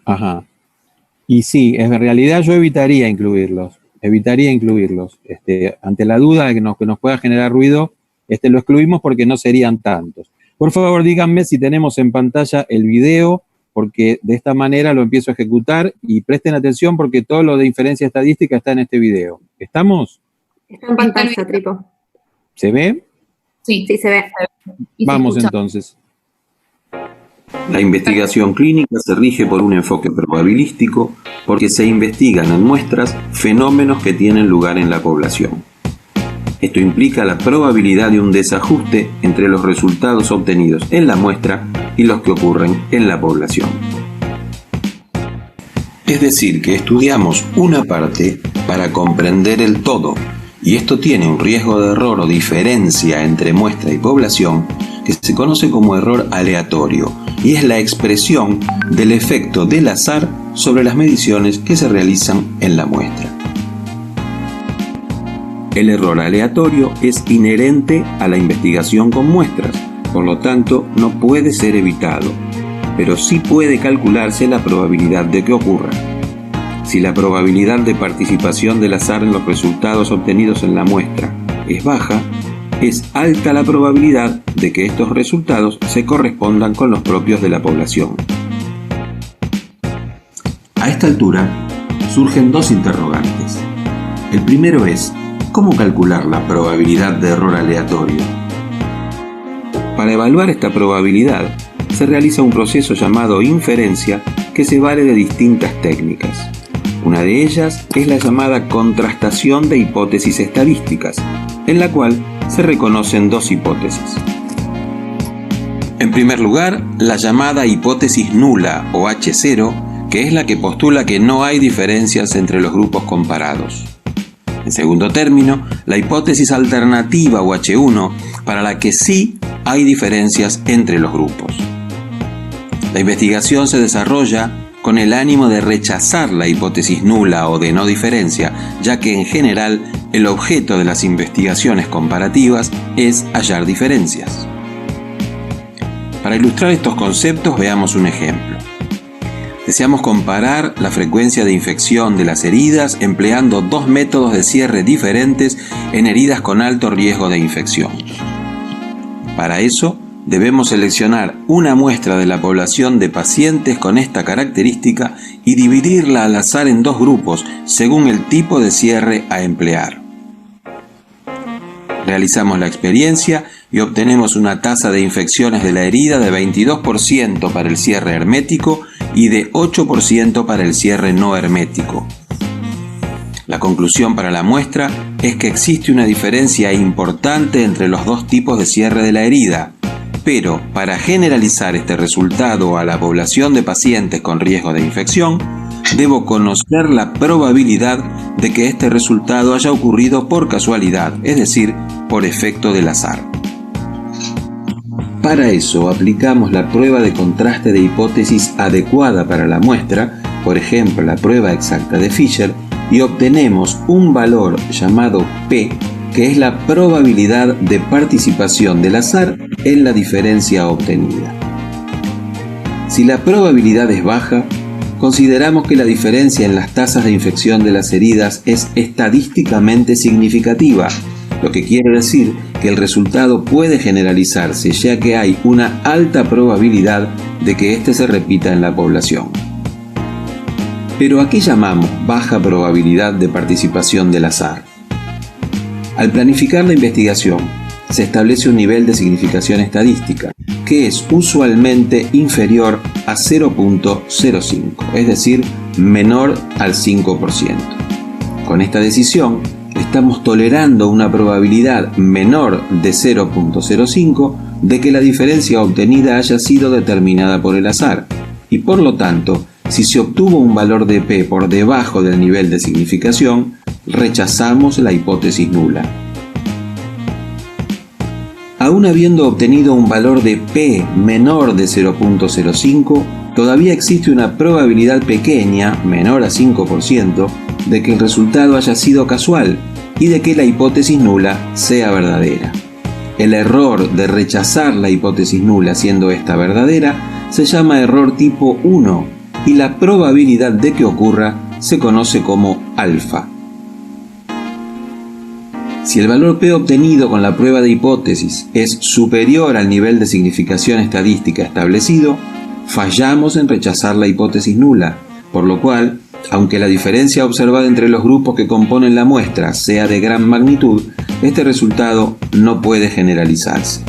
Speaker 3: Ajá.
Speaker 2: Y sí, en realidad yo evitaría incluirlos. Ante la duda de que nos pueda generar ruido, lo excluimos porque no serían tantos. Por favor, díganme si tenemos en pantalla el video, porque de esta manera lo empiezo a ejecutar y presten atención porque todo lo de inferencia estadística está en este video. ¿Estamos?
Speaker 6: Está en pantalla, Tripo.
Speaker 2: ¿Se ve?
Speaker 3: Sí,
Speaker 6: sí se ve.
Speaker 2: Vamos entonces.
Speaker 7: La investigación clínica se rige por un enfoque probabilístico porque se investigan en muestras fenómenos que tienen lugar en la población. Esto implica la probabilidad de un desajuste entre los resultados obtenidos en la muestra y los que ocurren en la población. Es decir, que estudiamos una parte para comprender el todo, y esto tiene un riesgo de error o diferencia entre muestra y población que se conoce como error aleatorio, y es la expresión del efecto del azar sobre las mediciones que se realizan en la muestra. El error aleatorio es inherente a la investigación con muestras, por lo tanto no puede ser evitado, pero sí puede calcularse la probabilidad de que ocurra. Si la probabilidad de participación del azar en los resultados obtenidos en la muestra es baja, es alta la probabilidad de que estos resultados se correspondan con los propios de la población. A esta altura surgen dos interrogantes. El primero es, ¿cómo calcular la probabilidad de error aleatorio? Para evaluar esta probabilidad, se realiza un proceso llamado inferencia que se vale de distintas técnicas. Una de ellas es la llamada contrastación de hipótesis estadísticas, en la cual se reconocen dos hipótesis. En primer lugar, la llamada hipótesis nula o H0, que es la que postula que no hay diferencias entre los grupos comparados. En segundo término, la hipótesis alternativa o H1, para la que sí hay diferencias entre los grupos. La investigación se desarrolla con el ánimo de rechazar la hipótesis nula o de no diferencia, ya que en general el objeto de las investigaciones comparativas es hallar diferencias. Para ilustrar estos conceptos, veamos un ejemplo. Deseamos comparar la frecuencia de infección de las heridas empleando dos métodos de cierre diferentes en heridas con alto riesgo de infección. Para eso, debemos seleccionar una muestra de la población de pacientes con esta característica y dividirla al azar en dos grupos según el tipo de cierre a emplear. Realizamos la experiencia y obtenemos una tasa de infecciones de la herida de 22% para el cierre hermético y de 8% para el cierre no hermético. La conclusión para la muestra es que existe una diferencia importante entre los dos tipos de cierre de la herida, pero para generalizar este resultado a la población de pacientes con riesgo de infección, debo conocer la probabilidad de que este resultado haya ocurrido por casualidad, es decir, por efecto del azar. Para eso aplicamos la prueba de contraste de hipótesis adecuada para la muestra, por ejemplo la prueba exacta de Fisher, y obtenemos un valor llamado P, que es la probabilidad de participación del azar en la diferencia obtenida. Si la probabilidad es baja, consideramos que la diferencia en las tasas de infección de las heridas es estadísticamente significativa, lo que quiere decir que el resultado puede generalizarse, ya que hay una alta probabilidad de que éste se repita en la población. Pero ¿a qué llamamos baja probabilidad de participación del azar? Al planificar la investigación, se establece un nivel de significación estadística, que es usualmente inferior a 0.05, es decir, menor al 5%. Con esta decisión, estamos tolerando una probabilidad menor de 0.05 de que la diferencia obtenida haya sido determinada por el azar, y por lo tanto, si se obtuvo un valor de P por debajo del nivel de significación, rechazamos la hipótesis nula. Aún habiendo obtenido un valor de P menor de 0.05, todavía existe una probabilidad pequeña, menor a 5%, de que el resultado haya sido casual y de que la hipótesis nula sea verdadera. El error de rechazar la hipótesis nula siendo esta verdadera se llama error tipo 1 y la probabilidad de que ocurra se conoce como alfa. Si el valor P obtenido con la prueba de hipótesis es superior al nivel de significación estadística establecido, fallamos en rechazar la hipótesis nula, por lo cual, aunque la diferencia observada entre los grupos que componen la muestra sea de gran magnitud, este resultado no puede generalizarse.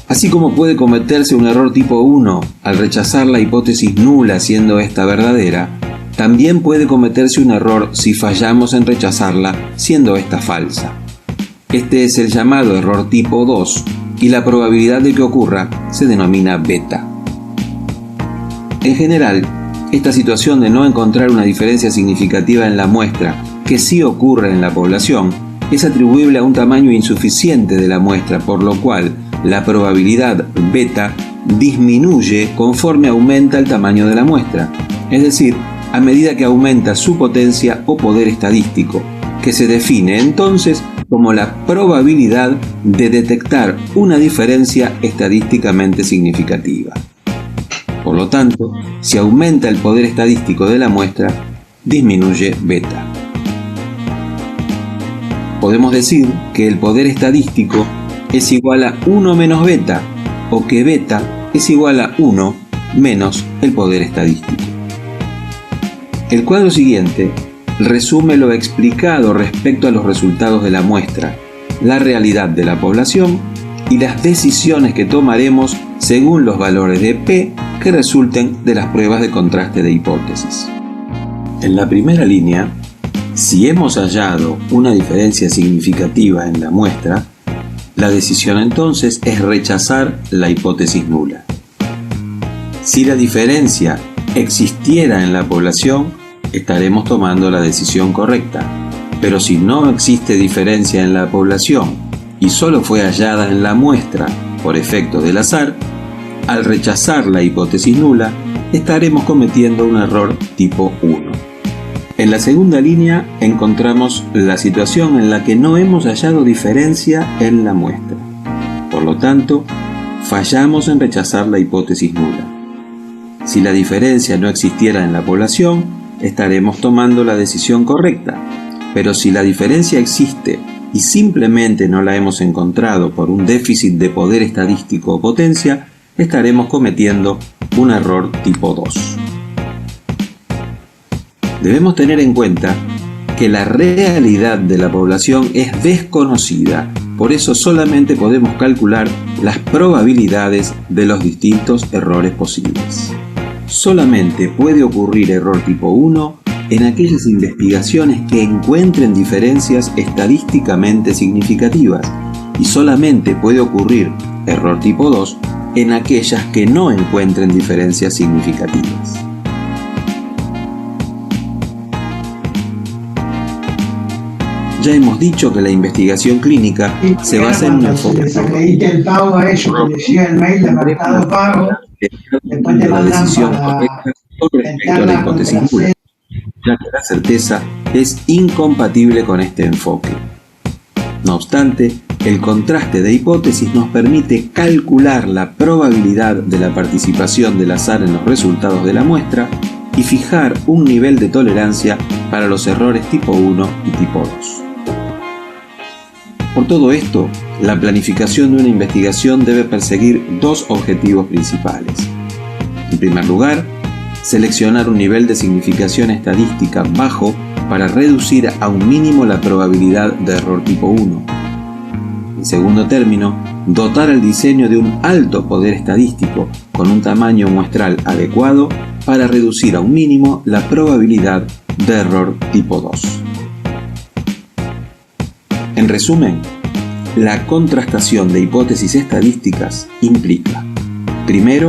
Speaker 7: Así como puede cometerse un error tipo 1 al rechazar la hipótesis nula siendo esta verdadera, también puede cometerse un error si fallamos en rechazarla siendo esta falsa. Este es el llamado error tipo 2 y la probabilidad de que ocurra se denomina beta. En general, esta situación de no encontrar una diferencia significativa en la muestra, que sí ocurre en la población, es atribuible a un tamaño insuficiente de la muestra, por lo cual la probabilidad beta disminuye conforme aumenta el tamaño de la muestra, es decir, a medida que aumenta su potencia o poder estadístico, que se define entonces como la probabilidad de detectar una diferencia estadísticamente significativa. Por lo tanto, si aumenta el poder estadístico de la muestra, disminuye beta. Podemos decir que el poder estadístico es igual a 1 menos beta, o que beta es igual a 1 menos el poder estadístico. El cuadro siguiente resume lo explicado respecto a los resultados de la muestra, la realidad de la población y las decisiones que tomaremos según los valores de P que resulten de las pruebas de contraste de hipótesis. En la primera línea, si hemos hallado una diferencia significativa en la muestra, la decisión entonces es rechazar la hipótesis nula. Si la diferencia existiera en la población, estaremos tomando la decisión correcta. Pero si no existe diferencia en la población y solo fue hallada en la muestra por efecto del azar, Al rechazar la hipótesis nula, estaremos cometiendo un error tipo 1. En la segunda línea encontramos la situación en la que no hemos hallado diferencia en la muestra. Por lo tanto, fallamos en rechazar la hipótesis nula. Si la diferencia no existiera en la población, estaremos tomando la decisión correcta. Pero si la diferencia existe y simplemente no la hemos encontrado por un déficit de poder estadístico o potencia, estaremos cometiendo un error tipo 2. Debemos tener en cuenta que la realidad de la población es desconocida, por eso solamente podemos calcular las probabilidades de los distintos errores posibles. Solamente puede ocurrir error tipo 1 en aquellas investigaciones que encuentren diferencias estadísticamente significativas y solamente puede ocurrir error tipo 2 en aquellas que no encuentren diferencias significativas. Ya hemos dicho que la investigación clínica se basa en un enfoque
Speaker 8: el pago a eso, que decía el mail de mercado pago, después te
Speaker 7: la
Speaker 8: mandan
Speaker 7: decisión
Speaker 8: para
Speaker 7: correcta con respecto a la hipótesis nula, ya que la certeza es incompatible con este enfoque. No obstante, el contraste de hipótesis nos permite calcular la probabilidad de la participación del azar en los resultados de la muestra y fijar un nivel de tolerancia para los errores tipo 1 y tipo 2. Por todo esto, la planificación de una investigación debe perseguir dos objetivos principales. En primer lugar, seleccionar un nivel de significación estadística bajo para reducir a un mínimo la probabilidad de error tipo 1. En segundo término, dotar al diseño de un alto poder estadístico con un tamaño muestral adecuado para reducir a un mínimo la probabilidad de error tipo 2. En resumen, la contrastación de hipótesis estadísticas implica, primero,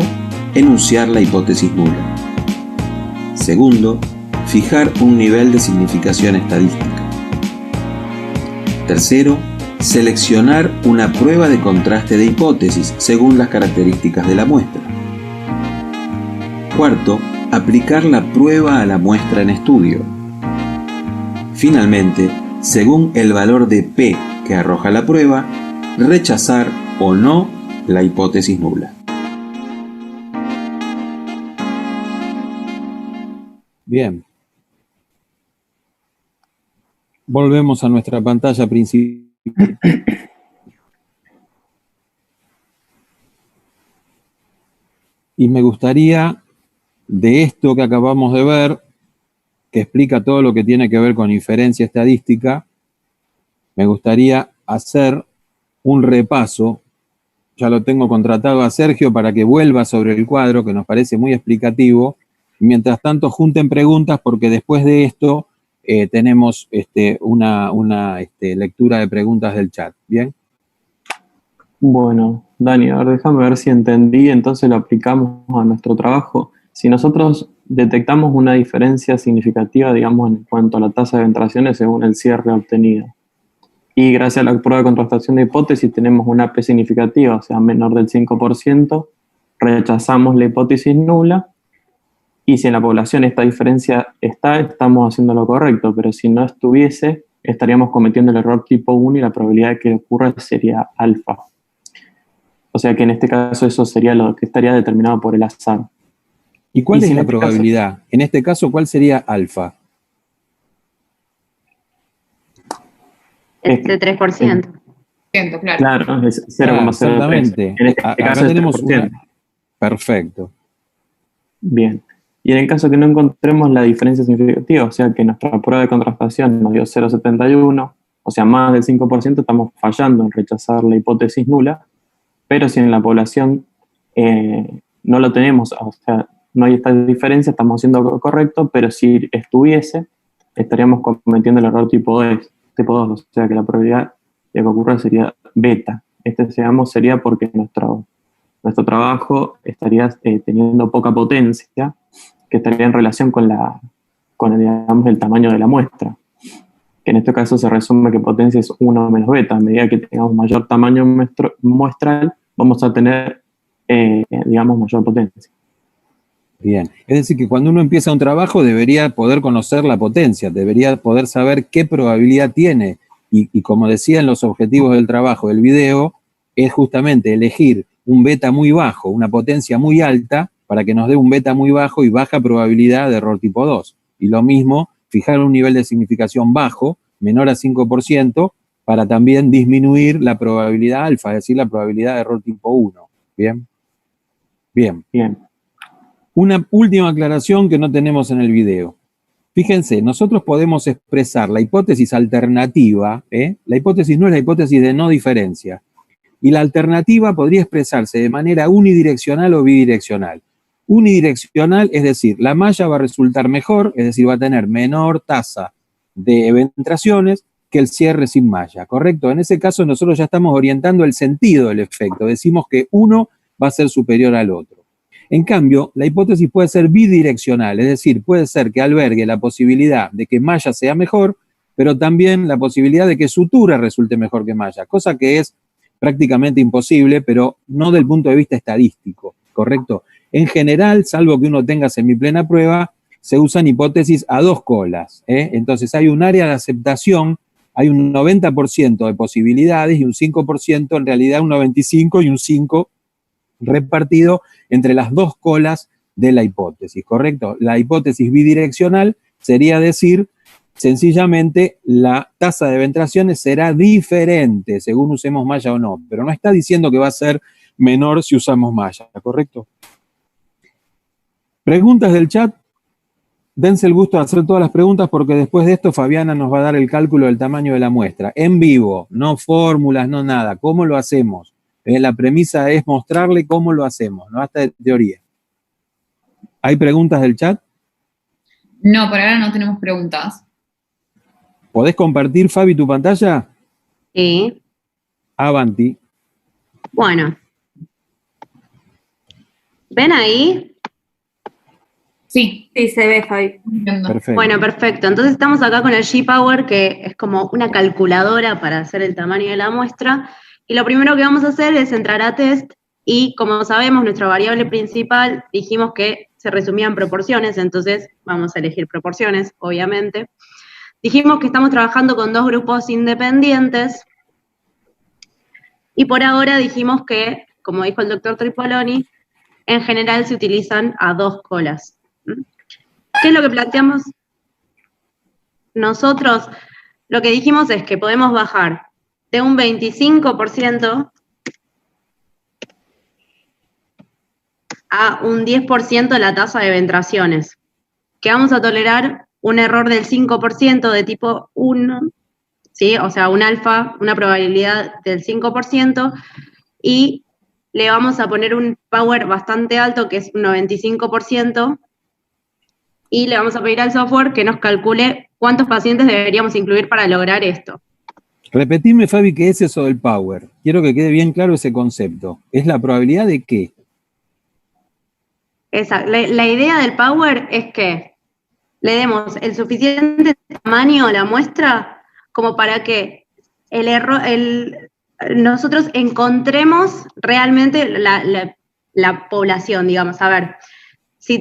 Speaker 7: enunciar la hipótesis nula. Segundo, fijar un nivel de significación estadística. Tercero, seleccionar una prueba de contraste de hipótesis según las características de la muestra. Cuarto, aplicar la prueba a la muestra en estudio. Finalmente, según el valor de P que arroja la prueba, rechazar o no la hipótesis nula.
Speaker 2: Bien. Volvemos a nuestra pantalla principal. Y me gustaría, de esto que acabamos de ver, que explica todo lo que tiene que ver con inferencia estadística, me gustaría hacer un repaso. Ya lo tengo contratado a Sergio para que vuelva sobre el cuadro, que nos parece muy explicativo. Mientras tanto, junten preguntas, porque después de esto tenemos una lectura de preguntas del chat. ¿Bien?
Speaker 5: Bueno, Dani, a ver, déjame ver si entendí, entonces lo aplicamos a nuestro trabajo. Si nosotros detectamos una diferencia significativa, digamos, en cuanto a la tasa de eventraciones según el cierre obtenido, y gracias a la prueba de contrastación de hipótesis tenemos una P significativa, o sea, menor del 5%, rechazamos la hipótesis nula, y si en la población esta diferencia está, estamos haciendo lo correcto, pero si no estuviese, estaríamos cometiendo el error tipo 1 y la probabilidad de que ocurra sería alfa. O sea que en este caso eso sería lo que estaría determinado por el azar.
Speaker 2: ¿Y cuál es la probabilidad? En este caso, ¿cuál sería alfa?
Speaker 4: Este 3%.
Speaker 3: Claro.
Speaker 5: Claro, es 0,03.
Speaker 2: Exactamente.
Speaker 5: En este caso
Speaker 2: Acá tenemos
Speaker 5: 3%.
Speaker 2: Perfecto.
Speaker 5: Bien. Y en el caso que no encontremos la diferencia significativa, o sea que nuestra prueba de contrastación nos dio 0,71, o sea, más del 5%, estamos fallando en rechazar la hipótesis nula, pero si en la población no lo tenemos, o sea, no hay esta diferencia, estamos haciendo lo correcto, pero si estuviese, estaríamos cometiendo el error tipo 2, o sea que la probabilidad de que ocurra sería beta. Sería porque nuestro trabajo estaría teniendo poca potencia, que estaría en relación con digamos, el tamaño de la muestra. Que en este caso se resume que potencia es 1 menos beta. A medida que tengamos mayor tamaño muestral, vamos a tener digamos, mayor potencia.
Speaker 2: Bien, es decir que cuando uno empieza un trabajo debería poder conocer la potencia, debería poder saber qué probabilidad tiene y como decía en los objetivos del trabajo del video, es justamente elegir un beta muy bajo, una potencia muy alta para que nos dé un beta muy bajo y baja probabilidad de error tipo 2. Y lo mismo, fijar un nivel de significación bajo, menor a 5%, para también disminuir la probabilidad alfa, es decir, la probabilidad de error tipo 1. ¿Bien? Bien.
Speaker 5: Bien.
Speaker 2: Una última aclaración que no tenemos en el video. Fíjense, nosotros podemos expresar la hipótesis alternativa, la hipótesis no es la hipótesis de no diferencia, y la alternativa podría expresarse de manera unidireccional o bidireccional. Unidireccional, es decir, la malla va a resultar mejor, es decir, va a tener menor tasa de eventraciones que el cierre sin malla, ¿correcto? En ese caso nosotros ya estamos orientando el sentido del efecto, decimos que uno va a ser superior al otro. En cambio, la hipótesis puede ser bidireccional, es decir, puede ser que albergue la posibilidad de que malla sea mejor, pero también la posibilidad de que sutura resulte mejor que malla, cosa que es prácticamente imposible, pero no del punto de vista estadístico, ¿correcto? En general, salvo que uno tenga semiplena prueba, se usan hipótesis a dos colas, Entonces hay un área de aceptación, hay un 90% de posibilidades y un 5%, en realidad un 95% y un 5% repartido entre las dos colas de la hipótesis, ¿correcto? La hipótesis bidireccional sería decir, sencillamente, la tasa de eventraciones será diferente según usemos malla o no, pero no está diciendo que va a ser menor si usamos malla, ¿correcto? ¿Preguntas del chat? Dense el gusto de hacer todas las preguntas porque después de esto Fabiana nos va a dar el cálculo del tamaño de la muestra. En vivo, no fórmulas, no nada. ¿Cómo lo hacemos? La premisa es mostrarle cómo lo hacemos, no hasta de teoría. ¿Hay preguntas del chat?
Speaker 3: No, por ahora no tenemos preguntas.
Speaker 2: ¿Podés compartir, Fabi, tu pantalla?
Speaker 4: Sí.
Speaker 2: Avanti.
Speaker 4: Bueno. ¿Ven ahí?
Speaker 3: Sí.
Speaker 6: Sí, se ve, Fabi.
Speaker 2: Perfecto.
Speaker 4: Bueno, perfecto. Entonces estamos acá con el G-Power, que es como una calculadora para hacer el tamaño de la muestra. Y lo primero que vamos a hacer es entrar a test y, como sabemos, nuestra variable principal dijimos que se resumía en proporciones, entonces vamos a elegir proporciones, obviamente. Dijimos que estamos trabajando con dos grupos independientes y por ahora dijimos que, como dijo el doctor Tripoloni, en general se utilizan a dos colas. ¿Qué es lo que planteamos? Nosotros lo que dijimos es que podemos bajar de un 25% a un 10% la tasa de eventraciones, que vamos a tolerar un error del 5% de tipo 1, ¿sí? O sea, un alfa, una probabilidad del 5%, y le vamos a poner un power bastante alto, que es un 95%, y le vamos a pedir al software que nos calcule cuántos pacientes deberíamos incluir para lograr esto.
Speaker 2: Repetime, Fabi, ¿qué es eso del power? Quiero que quede bien claro ese concepto. ¿Es la probabilidad de qué?
Speaker 4: La idea del power es que le demos el suficiente tamaño a la muestra como para que nosotros encontremos realmente la población, digamos. A ver, si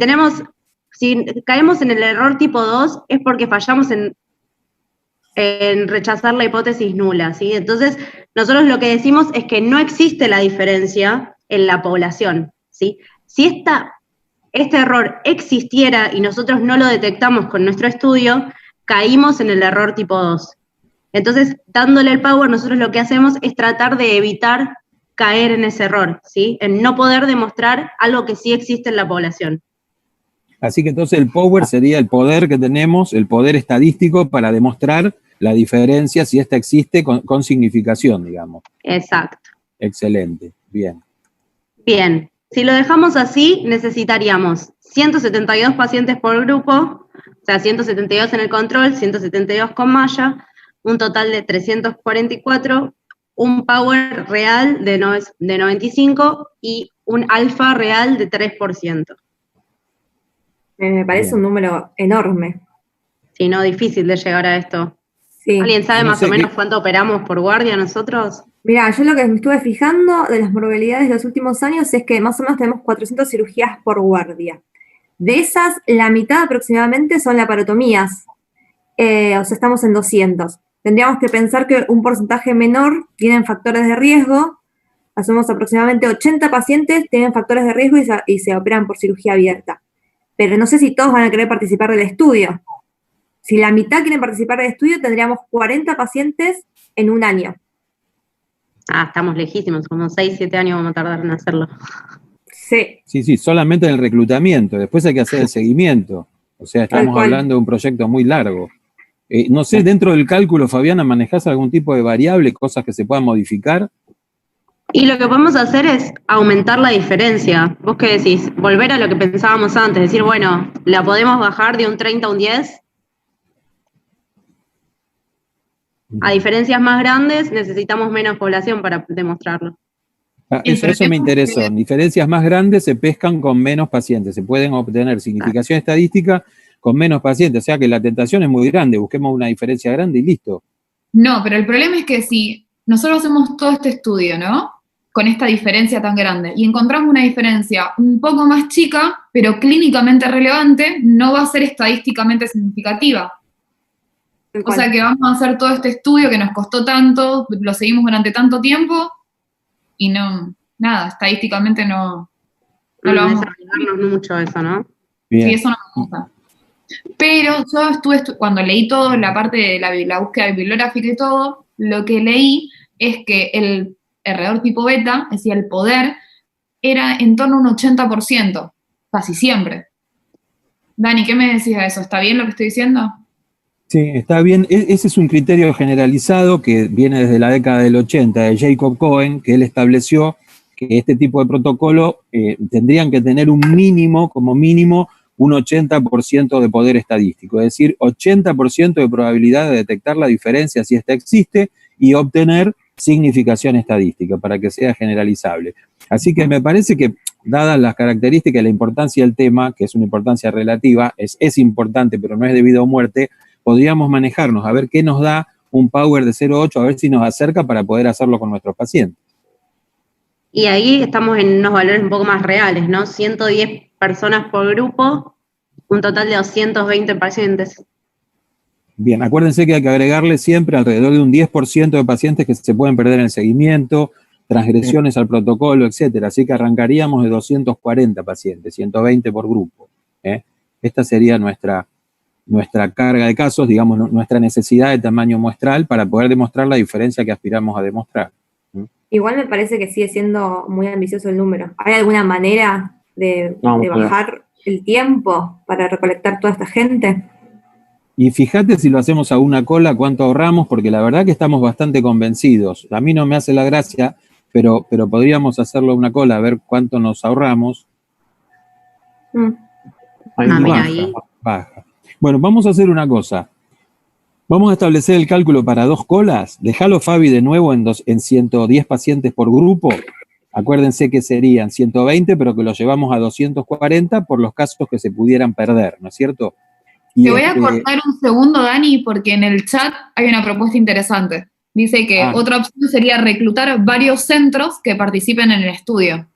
Speaker 4: caemos en el error tipo 2 es porque fallamos en rechazar la hipótesis nula, ¿sí? Entonces, nosotros lo que decimos es que no existe la diferencia en la población, ¿sí? Si este error existiera y nosotros no lo detectamos con nuestro estudio, caímos en el error tipo 2. Entonces, dándole el power, nosotros lo que hacemos es tratar de evitar caer en ese error, ¿sí? En no poder demostrar algo que sí existe en la población.
Speaker 2: Así que entonces el power sería el poder que tenemos, el poder estadístico para demostrar la diferencia, si esta existe, con significación, digamos.
Speaker 4: Exacto.
Speaker 2: Excelente, bien.
Speaker 4: Bien, si lo dejamos así, necesitaríamos 172 pacientes por grupo, o sea, 172 en el control, 172 con malla, un total de 344, un power real de 95 y un alfa real de 3%.
Speaker 6: Me parece
Speaker 2: Bien.
Speaker 6: un número enorme.
Speaker 4: Sí, no, difícil de llegar a esto.
Speaker 6: Sí.
Speaker 4: ¿Alguien sabe
Speaker 2: No
Speaker 4: más
Speaker 2: sé
Speaker 4: o menos
Speaker 2: qué-
Speaker 4: cuánto operamos por guardia nosotros?
Speaker 6: Mira, yo lo que me estuve fijando de las morbilidades de los últimos años es que más o menos tenemos 400 cirugías por guardia. De esas, la mitad aproximadamente son laparotomías, o sea, estamos en 200. Tendríamos que pensar que un porcentaje menor tienen factores de riesgo. Hacemos aproximadamente 80 pacientes tienen factores de riesgo y se operan por cirugía abierta. Pero no sé si todos van a querer participar del estudio. Si la mitad quieren participar del estudio, tendríamos 40 pacientes en un año.
Speaker 4: Estamos lejísimos, como 6, 7 años vamos a tardar en hacerlo.
Speaker 6: Sí.
Speaker 2: Sí, solamente en el reclutamiento. Después hay que hacer el seguimiento. O sea, estamos hablando de un proyecto muy largo. No sé, dentro del cálculo, Fabiana, ¿manejás algún tipo de variable, cosas que se puedan modificar?
Speaker 4: Y lo que podemos hacer es aumentar la diferencia. ¿Vos qué decís? Volver a lo que pensábamos antes, decir, bueno, ¿la podemos bajar de un 30 a un 10? A diferencias más grandes necesitamos menos población para demostrarlo.
Speaker 2: Eso me interesó. Diferencias más grandes se pescan con menos pacientes. Se pueden obtener significación estadística con menos pacientes. O sea que la tentación es muy grande. Busquemos una diferencia grande y listo.
Speaker 3: No, pero el problema es que si nosotros hacemos todo este estudio, ¿no? Con esta diferencia tan grande, y encontramos una diferencia un poco más chica, pero clínicamente relevante, no va a ser estadísticamente significativa. O sea que vamos a hacer todo este estudio que nos costó tanto, lo seguimos durante tanto tiempo, y no, nada, estadísticamente no lo vamos a
Speaker 4: hacer mucho eso, ¿no?
Speaker 2: Bien.
Speaker 3: Sí, eso no me gusta. Pero yo cuando leí todo, la parte de la búsqueda bibliográfica y todo, lo que leí es que el error tipo beta, es decir, el poder, era en torno a un 80%, casi siempre. Dani, ¿qué me decís de eso? ¿Está bien lo que estoy diciendo?
Speaker 2: Sí, está bien. Ese es un criterio generalizado que viene desde la década del 80 de Jacob Cohen, que él estableció que este tipo de protocolo tendrían que tener un mínimo, como mínimo, un 80% de poder estadístico, es decir, 80% de probabilidad de detectar la diferencia si esta existe y obtener significación estadística para que sea generalizable. Así que me parece que, dadas las características y la importancia del tema, que es una importancia relativa, es importante pero no es debido a muerte, podríamos manejarnos, a ver qué nos da un power de 0,8, a ver si nos acerca para poder hacerlo con nuestros pacientes.
Speaker 4: Y ahí estamos en unos valores un poco más reales, ¿no? 110 personas por grupo, un total de 220 pacientes.
Speaker 2: Bien, acuérdense que hay que agregarle siempre alrededor de un 10% de pacientes que se pueden perder en el seguimiento, transgresiones al protocolo, etcétera. Así que arrancaríamos de 240 pacientes, 120 por grupo. Esta sería nuestra carga de casos, digamos, nuestra necesidad de tamaño muestral para poder demostrar la diferencia que aspiramos a demostrar.
Speaker 6: Igual me parece que sigue siendo muy ambicioso el número. ¿Hay alguna manera de bajar el tiempo para recolectar toda esta gente?
Speaker 2: Y fíjate si lo hacemos a una cola, cuánto ahorramos, porque la verdad que estamos bastante convencidos. A mí no me hace la gracia, pero podríamos hacerlo a una cola, a ver cuánto nos ahorramos. Baja. Bueno, vamos a hacer una cosa. Vamos a establecer el cálculo para 2 colas. Dejalo, Fabi, de nuevo en 110 pacientes por grupo. Acuérdense que serían 120, pero que lo llevamos a 240 por los casos que se pudieran perder, ¿no es cierto?
Speaker 3: Te voy a cortar un segundo, Dani, porque en el chat hay una propuesta interesante. Dice que otra opción sería reclutar varios centros que participen en el estudio.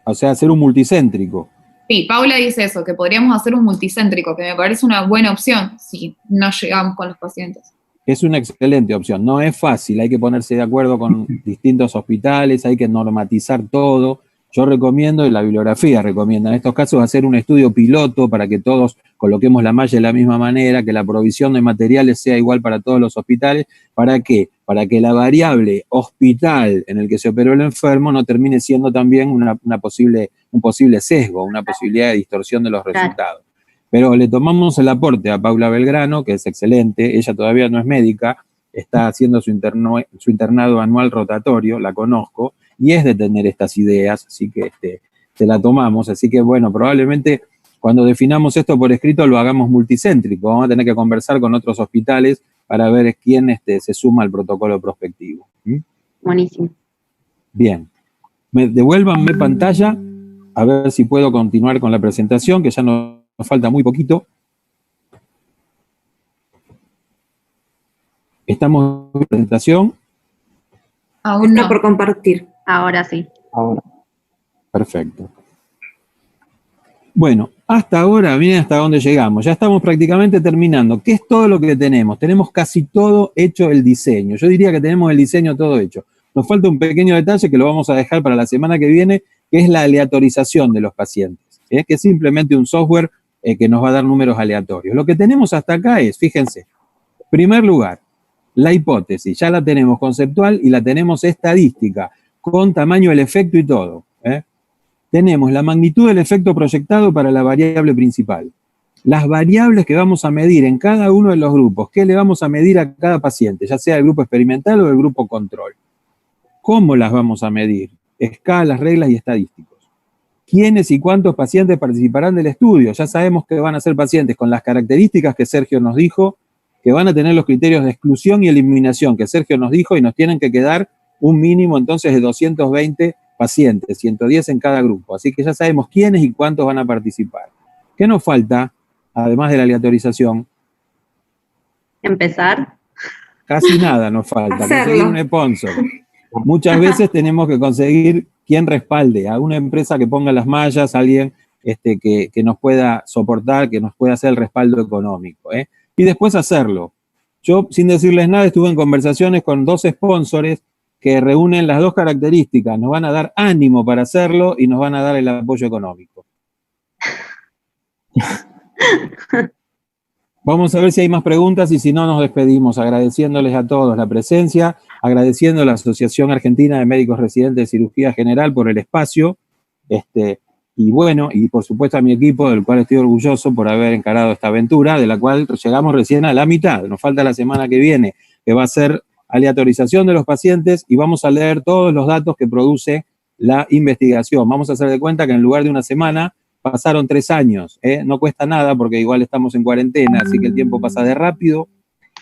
Speaker 2: O sea, hacer un multicéntrico.
Speaker 3: Sí, Paula dice eso, que podríamos hacer un multicéntrico, que me parece una buena opción si no llegamos con los pacientes.
Speaker 2: Es una excelente opción. No es fácil, hay que ponerse de acuerdo con distintos hospitales, hay que normatizar todo. Yo recomiendo, y la bibliografía recomienda en estos casos, hacer un estudio piloto para que todos coloquemos la malla de la misma manera, que la provisión de materiales sea igual para todos los hospitales. ¿Para qué? Para que la variable hospital en el que se operó el enfermo no termine siendo también un posible sesgo, una posibilidad de distorsión de los resultados. Pero le tomamos el aporte a Paula Belgrano, que es excelente, ella todavía no es médica, está haciendo su internado anual rotatorio, la conozco, y es de tener estas ideas, así que se la tomamos. Así que bueno, probablemente cuando definamos esto por escrito lo hagamos multicéntrico. Vamos a tener que conversar con otros hospitales para ver quién se suma al protocolo prospectivo.
Speaker 4: Buenísimo.
Speaker 2: Bien. Devuélvanme pantalla, a ver si puedo continuar con la presentación, que ya nos falta muy poquito. Estamos en presentación.
Speaker 3: Aún
Speaker 6: Está
Speaker 3: no.
Speaker 6: por compartir.
Speaker 4: Ahora sí.
Speaker 5: Ahora.
Speaker 2: Perfecto. Bueno, hasta ahora, miren hasta dónde llegamos. Ya estamos prácticamente terminando. ¿Qué es todo lo que tenemos? Tenemos casi todo hecho el diseño. Yo diría que tenemos el diseño todo hecho. Nos falta un pequeño detalle que lo vamos a dejar para la semana que viene, que es la aleatorización de los pacientes. Que es simplemente un software que nos va a dar números aleatorios. Lo que tenemos hasta acá es, fíjense, en primer lugar, la hipótesis. Ya la tenemos conceptual y la tenemos estadística, con tamaño del efecto y todo. Tenemos la magnitud del efecto proyectado para la variable principal. Las variables que vamos a medir en cada uno de los grupos, ¿qué le vamos a medir a cada paciente? Ya sea el grupo experimental o el grupo control. ¿Cómo las vamos a medir? Escalas, reglas y estadísticos. ¿Quiénes y cuántos pacientes participarán del estudio? Ya sabemos que van a ser pacientes con las características que Sergio nos dijo, que van a tener los criterios de exclusión y eliminación que Sergio nos dijo, y nos tienen que quedar un mínimo entonces de 220 pacientes, 110 en cada grupo. Así que ya sabemos quiénes y cuántos van a participar. ¿Qué nos falta, además de la aleatorización?
Speaker 4: Empezar.
Speaker 2: Casi nada nos falta,
Speaker 6: Hacerlo.
Speaker 2: conseguir un sponsor. Muchas veces tenemos que conseguir quien respalde, a una empresa que ponga las mallas, alguien que nos pueda soportar, que nos pueda hacer el respaldo económico. Y después hacerlo. Yo, sin decirles nada, estuve en conversaciones con 2 sponsors que reúnen las 2 características, nos van a dar ánimo para hacerlo y nos van a dar el apoyo económico. Vamos a ver si hay más preguntas y si no nos despedimos agradeciéndoles a todos la presencia, agradeciendo a la Asociación Argentina de Médicos Residentes de Cirugía General por el espacio, y bueno, y por supuesto a mi equipo, del cual estoy orgulloso por haber encarado esta aventura, de la cual llegamos recién a la mitad. Nos falta la semana que viene, que va a ser aleatorización de los pacientes, y vamos a leer todos los datos que produce la investigación. Vamos a hacer de cuenta que en lugar de una semana pasaron 3 años. No cuesta nada porque igual estamos en cuarentena, así que el tiempo pasa de rápido.